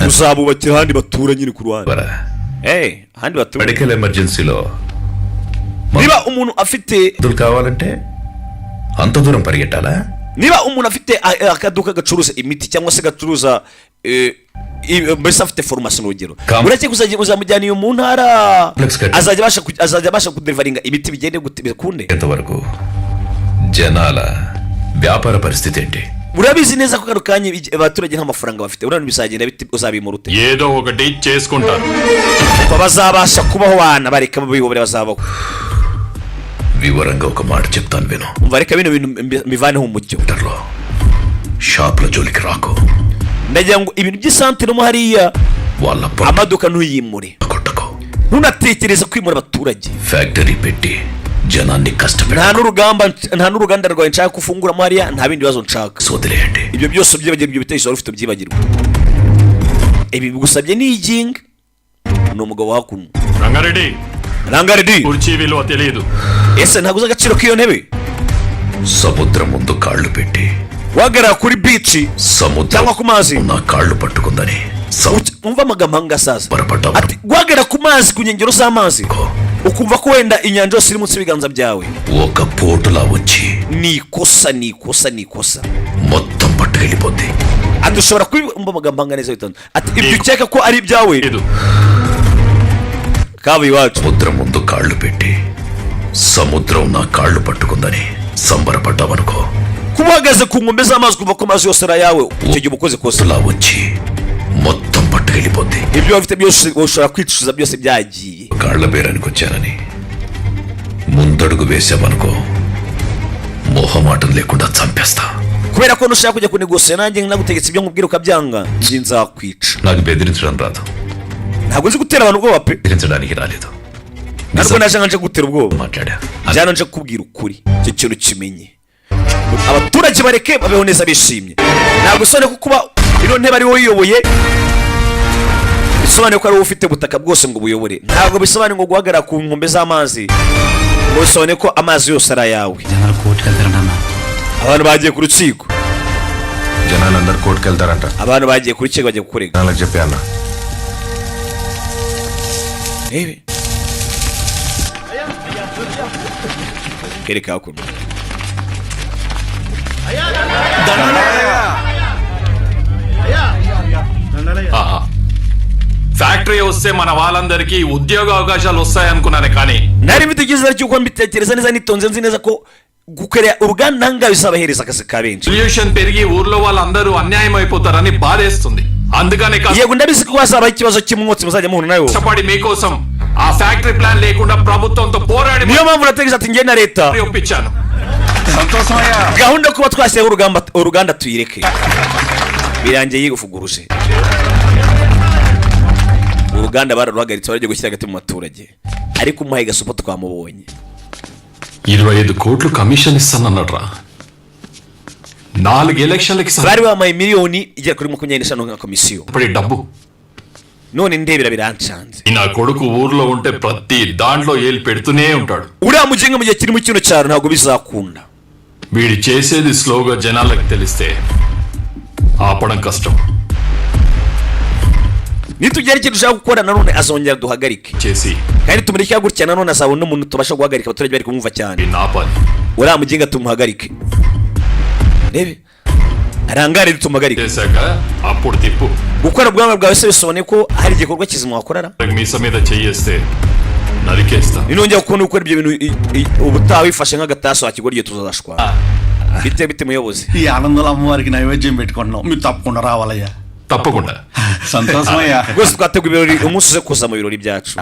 uzabubakira ahandi batura nyine ku ruhande వరా ahandi batura మెడికల్ ఎమర్జెన్సీలో niba umuntu afite మందులు కావాలంటే అంత దూరం పరిగెట్టాలా niba umuntu afite akaduka gacuruza imiti cyangwa se gacuruza mbese afite farumasi n'urugero uretse uzamujyana iyo mu ntara azajya abasha kuderivaringa imiti bigende bikunde ఎంతవరకు జనాల వ్యాపార పరిస్థితి ఏంటి urabizi neza ko kano kanya abaturage nta mafaranga bafite urabona bizagenda biti uzabimura ute ఏదో ఒకటి చేసుకుంటారు bazabasha kubaho wana bareka babiyobore bazabaho వివరంగా ఒక మాట చెప్తాను విను umva reka bino bintu bivaneho umucyo షాప్ల జోలికి రాకు ndagira ngo ibintu by'isantere mo hariya వాళ్ళ amaduka ntuyimure కొట్టకు ntunatekereza kwimura abaturage ఫ్యాక్టరీ పెట్టి జనాన్ని కష్టపెట్ట nta n'uruganda rwawe nshaka kufunguramo hariya nta bindi bibazo nshaka వదిలేయండి ibyo byose byibagirwa ibyo bitekerezo wari ufite byibagirwa ibi bigusabye ni ijinga ni umugabo hakuno Rangareddy కుర్చీ విలువ తెలియదు ese ntabwo uzi agaciro k'iyo ntebe సముద్రం ముందు కాళ్ళు పెట్టి wahagarara kuri bici సముద్రం cyangwa ku mazi నా కాళ్ళు పట్టుకుందని umva amagambo ahangasaza ati guhagarara ku mazi ku nkengero z'amazi ukumva ko wenda inyanja yose iri munsi y'ibiganza byawe ఒక పోటులా వచ్చి ni ikosa మొత్తం పట్టుకెళ్ళిపోద్ది ati ushobora umva amagambo ahanganeza witonda ati ibyo ukeka ko ari ibyawe kaba iwacu సముద్రం ముందు కాళ్ళు పెట్టి సముద్రం నా కాళ్ళు పట్టుకుందని సంబరపడ్డావనుకో kuba uhagaze ku nkombe z'amazi kuva ko amazi yose ari ayawe icyo gihe ubukoze kosa ఇలా వచ్చి మొత్తం పట్టుకెళ్ళిపోద్ది ibyo wafite byose ushobora kwicuza byose byagiye కాళ్ళ బేరానికి వచ్చానని ముందడుగు వేసామనుకో మొహమాటం లేకుండా చంపేస్తా kubera ko nushaka kujya kunegosiya nanjye nagutegetse ibyo nkubwira ukabyanga njye nzakwica నాకు బెదిరించడం రాదు ntabwo nzi gutera abantu ubwoba pe బెదిరించడానికి రాలేదు ntabwo naje nje gutera ubwoba మాట్లాడా njyana nje kubwira ukuri icyo kintu kimenye abaturage bareke babeho neza bishimye ntabwo usone ko kuba ino ntebe ari wowe uyoboye bisobanuye ko ari wowe ufite ubutaka bwose ngo buyobore ntabwo bisobanuye ngo guhagarara ku nkombe z'amazi ngo bisobanuye ko amazi yose ari ayawe abantu bagiye ku rukiko జనాలందరూ కోర్టుకు వెళ్తారంట abantu bagiye ku rukiko bagiye kukurega నాకు చెప్పి అన్న kereka hakuno factory వస్తే మన వాళ్ళందరికీ ఉద్యోగ అవకాశాలు వస్తాయనుకున్నానే కానీ nari mfite icyizere cy'uko mbitekereza neza nitonze nzi neza ko gukorera uruganda ntangayo bizabahereza akazi ka benshi pollution పెరిగి ఊర్లో వాళ్ళందరూ అన్యాయం అయిపోతారని బాధేస్తుంది అందుకనే yego ndabizi ko hazabaho ikibazo cy'umwotsi muzajya muhura nayo కష్టపడి మీకోసం ఆ ఫ్యాక్టరీ ప్లాన్ లేకుండా ప్రభుత్వంతో పోరాడి niyo mpamvu natekereza ati njye na leta ఒప్పించాను gahunda yo kuba twashyiraho uruganda tuyireke birangiye yigufuguruje uruganda bararuhagaritse baragiye gushyira hagati mu baturage ariko umuhaye gasopo twamubonye 25 కోట్లు కమిషన్ ఇస్తానన్నాడు రా 4 ఎలక్షన్లకి bari bamaye miliyoni igera kuri 25 nka komisiyo డబ్బు none ndebera birancanze నా కొడుకు ఊర్లో ఉంటే ప్రతి దాంట్లో ఏలు పెడుతూనే ఉంటాడు uriya mugenga mu gihe kiri mu kino cyaro ntabwo bizakunda వీడి చేసేది స్లోగా జనాలకు తెలిస్తే ఆపడం కష్టం nitugera ikintu ushaka gukora nanone azongera duhagarike చేసి kandi tumurikira gutya nanone azabona umuntu tubasha guhagarika abaturage bari kumwumva cyane నాపాలి uriya mugenga tumuhagarike rebe arangare tumuhagarike చేశాక అప్పుడు తిప్పు gukora ubwanga bwawe se bisobanuye ko hari igikorwa kizima wakorara మీస మీద చెయ్యేస్తే నరికేస్తా ninongera kubona gukora ibyo bintu ubutaha wifashe nk'agataso wakigorye tuzashwa bite muyobozi ఈ ఆనందంలో అమ్మవారికి నైవేద్యం పెట్టుకుంటున్నాం మీరు తప్పకుండా రావాలయ్యా తప్పకుండా సంతోషమయ్యా rwose twateguye ibirori umunsi uze kuza mu birori byacu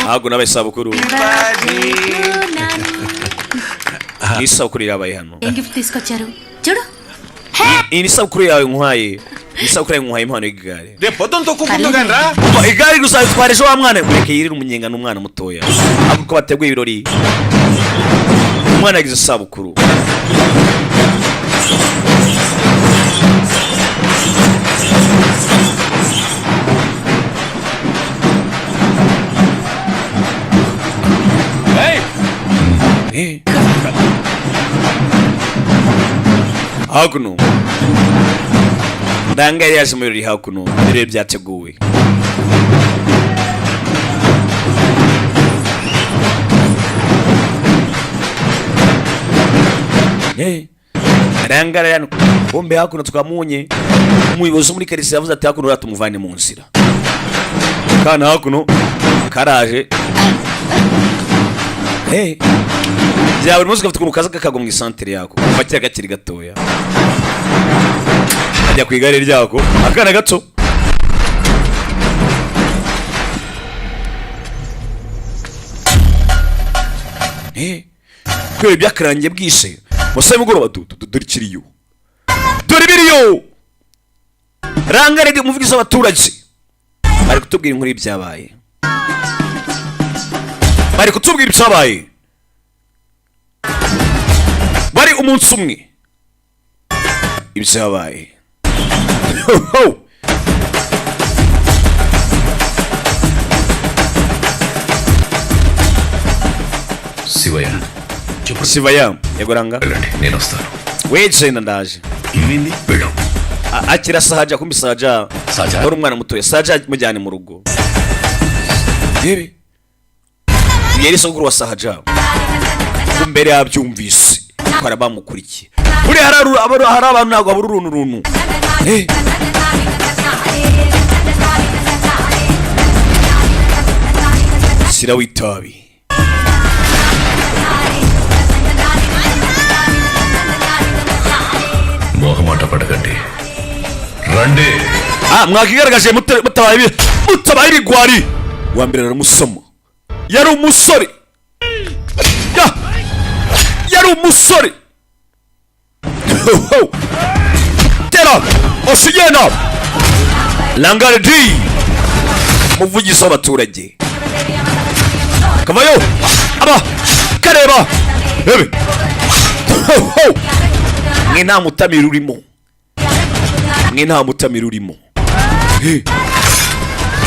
ntabwo nabaye isabukuru ni isabukuru yabaye hano ఏం గిఫ్ట్ తీసుకొచ్చారు చూడు iyi ni isabukuru yawe nkuhaye ni isabukuru yawe nkuhaye impano y'igare రేపు పొద్దున్న తొక్కుకుంటుందండ్రా igare gusa bitwara ejo wa mwana ureke yirire umunyenga n'umwana mutoya ahubwo ko bateguye ibirori umwana yagize isabukuru hakuno Ranga yari yaje mu birori hakuno ibirori byateguwe Ranga rero bombe hakuno tukamunye umuyobozi muri karisi yavuze ati hakuno ratumuvane mu nzira kana hakuno karaje bya buri munsi ugafite ukuntu kaza kakagwa mu isantere yako ufatira gakiri gatoya ajya ku igare ryako akana gato kwera ibyakarangiye bwise musabe mugoroba dore ikiriyo dore biriyo Ranga redi umuvugizi w'abaturage bari kutubwira inkuru y'ibyabaye bari umunsi umwe ibyabaye Sivaya yego Ranga నేను వస్తాను wegenda ndaje ibindi bedo akira sahaja kumbi sahaja uri umwana mutoya sahaja mujyane mu rugo yari soguru wa sahaja kumbere yabyumvise kwara bamukurikiye uri hari abantu ntabwo abura uruntu sira witabi మొహమాట పడకండి రండి mwakigaragaje mutabaye ibigwari wa mbere aramusoma yari umusore tera osigena Langare D muvugizi w'abaturage kavayo aba kareba bebe mwe nta mutamira urimo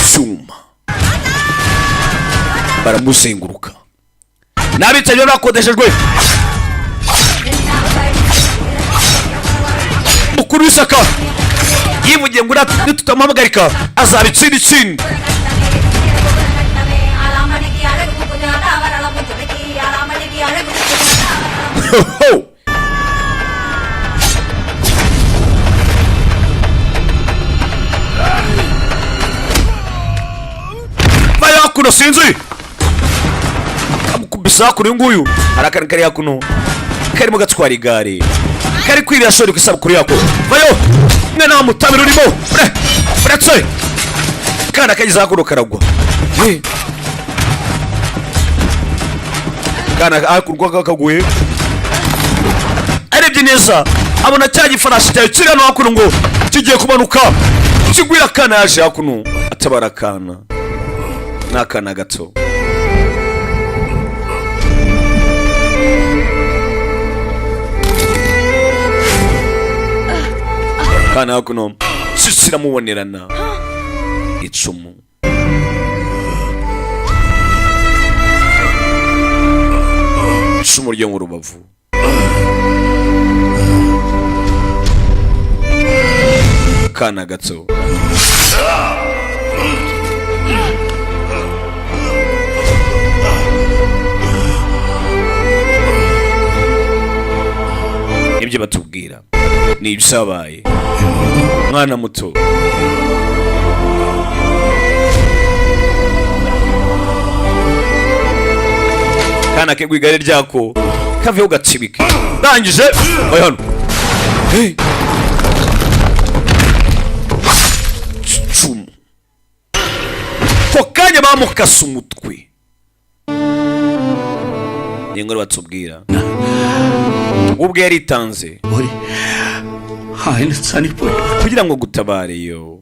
cyuma baramuzenguruka n'abicaye bakodeshejwe mukuru w'isaka yivugiye ngo nitutamuhamagarika azabitsinda ikindi kuno sinzi amukubisa kuno nguyu arakana kari yakuno kari mu gatwara igare kari kwirira shori ku isabukuru yako vayo mwe nta mutabiro urimo uretse kana kagize hakuno karagwa kana hakurwa kakaguye arebye neza abona cya gifarashi cyawe kiri hano hakuno ngo kigiye kumanuka kigwira kana yaje hakuno atabara kana n'akana gato kana hakuno sisira mubonerana icumu icumu ryo mu rubavu kana gato ibyo batubwira ni ibyabaye mwana muto kana ke gwigare ryako kaveho gacibike ndangije oya hano cumu ko kanya bamukase umutwe ni ngoro batubwira ubwo yaritanze kugira ngo gutabare yo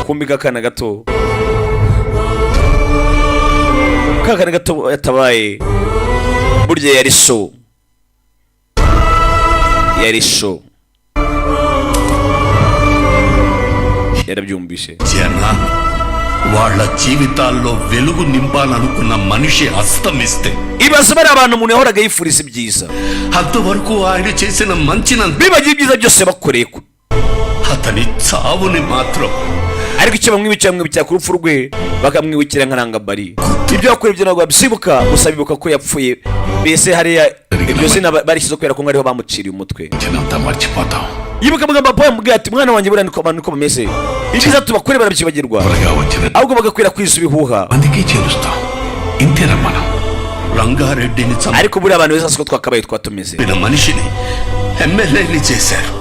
kumbi kakana gato yatabaye burya yari show yarabyumvishe వాళ్ళ జీవితాల్లో వెలుగు నింపాలనుకున్న మనిషి అస్తమిస్తే ibaze bari abantu umuntu yahoraga yifuriza ibyiza అంతవరకు ఆయన చేసిన మంచినంత bibagiye ibyiza byose bakoreye అతని చావుని మాత్రం ariko icyo bamwibukira ku rupfu rwe bakamwibukira nka rangabari ibyo yakoreye ibyo ntabwo babyibuka gusa bibuka ko yapfuye mbese hariya ibyo zina barishyize kubera ko ariho bamuciriye umutwe చిన్నంతా మర్చిపోతాం yibuka papa yamubwiye ati mwana wanjye buriya niko abantu niko bameze ibyiza tubakore barabyibagirwa త్వరగా వచ్చిన ahubwo bagakwirakwiza ibihuha అందుకే చేరుస్తాం ఇంతేనా మనం రంగారెడ్డిని ariko buriya abantu beza siko twakabaye twatumeze చంపిన మనిషిని ఎమ్మెల్యేని చేశారు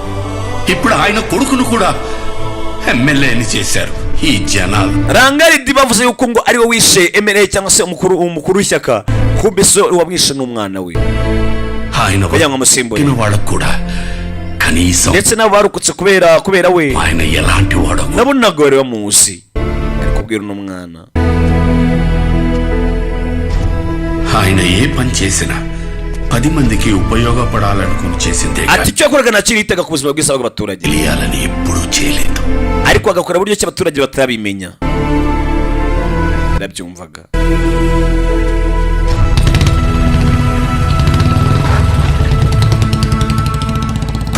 ఇప్పుడు ఆయన కొడుకును కూడా ఎమ్మెల్యేని చేశారు ఈ జనాలు rangaridi bavuze yuko ngo ari we wishe MLA cyangwa se umukuru w'ishyaka kumbe so wamwishe n'umwana we ఆయన kugira ngo amusimbure వాళ్ళకు కూడా కనీసం ndetse nabo barukutse kubera we ఆయన ఎలాంటి వాడు nabo ntabwo bari bamuzi ari kubwira uno mwana ఆయన ఏ పని చేసినా 10 మందికి ఉపయోగపడాలనుకుని చేసిందే ati icyo yakoraga nacyo yitaga ku buzima bwiza bw'abaturage తెలియాలని ఎప్పుడూ చేయలేదు ariko agakora buryo ki abaturage batarabimenya yarabyumvaga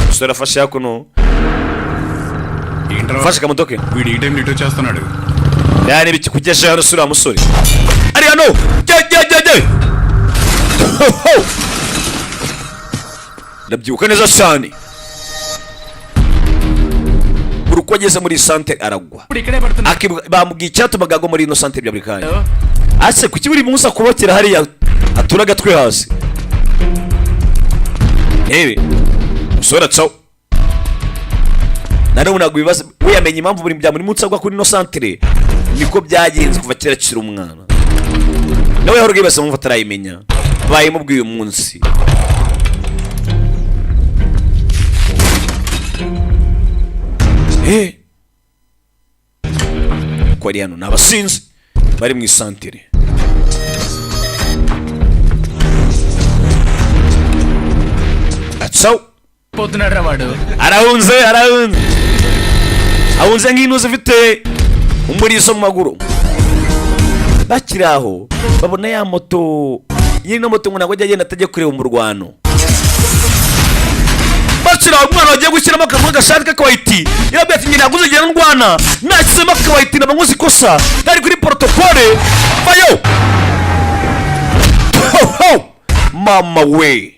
umusore afashe hakuno ufashe kamodoke వీడు ఈ టైం ఇటు వచ్చేస్తున్నాడు yani biki kugesha hano sura musore ari hano jye ndabyibuka neza cyane uko ageze muri santere aragwa bamubwiye icyatumaga agwa muri ino santere bya buri kanya ase kuki buri munsi akubokera hariya aturaga twe hasi yewe umusore atsaho nanone ntabwo ibibazo we yamenye impamvu buri bya muri munsi agwa kuri ino santere niko byagenze kuva kera akiri umwana nawe yahoraga yibaza mpamvu atarayimenya bayimubwiye uyu munsi ko ari hano ni abasinzi bari mu isantere atsaho పోతున్నాడు వాడు arahunze ahunze nk'intu zifite umurizo mu maguru bakiri aho babona ya moto nyine no moto ngo ntabwo ajya agenda atajya kureba umurwano bakiri aho umwana wagiye gushyiramo akantu gashati k'akawayiti yabwiye ati njye ntabwo uzagenda ndwana nashyizemo akawayiti naba nkoze ikosa ntari kuri porotokole vayo mama we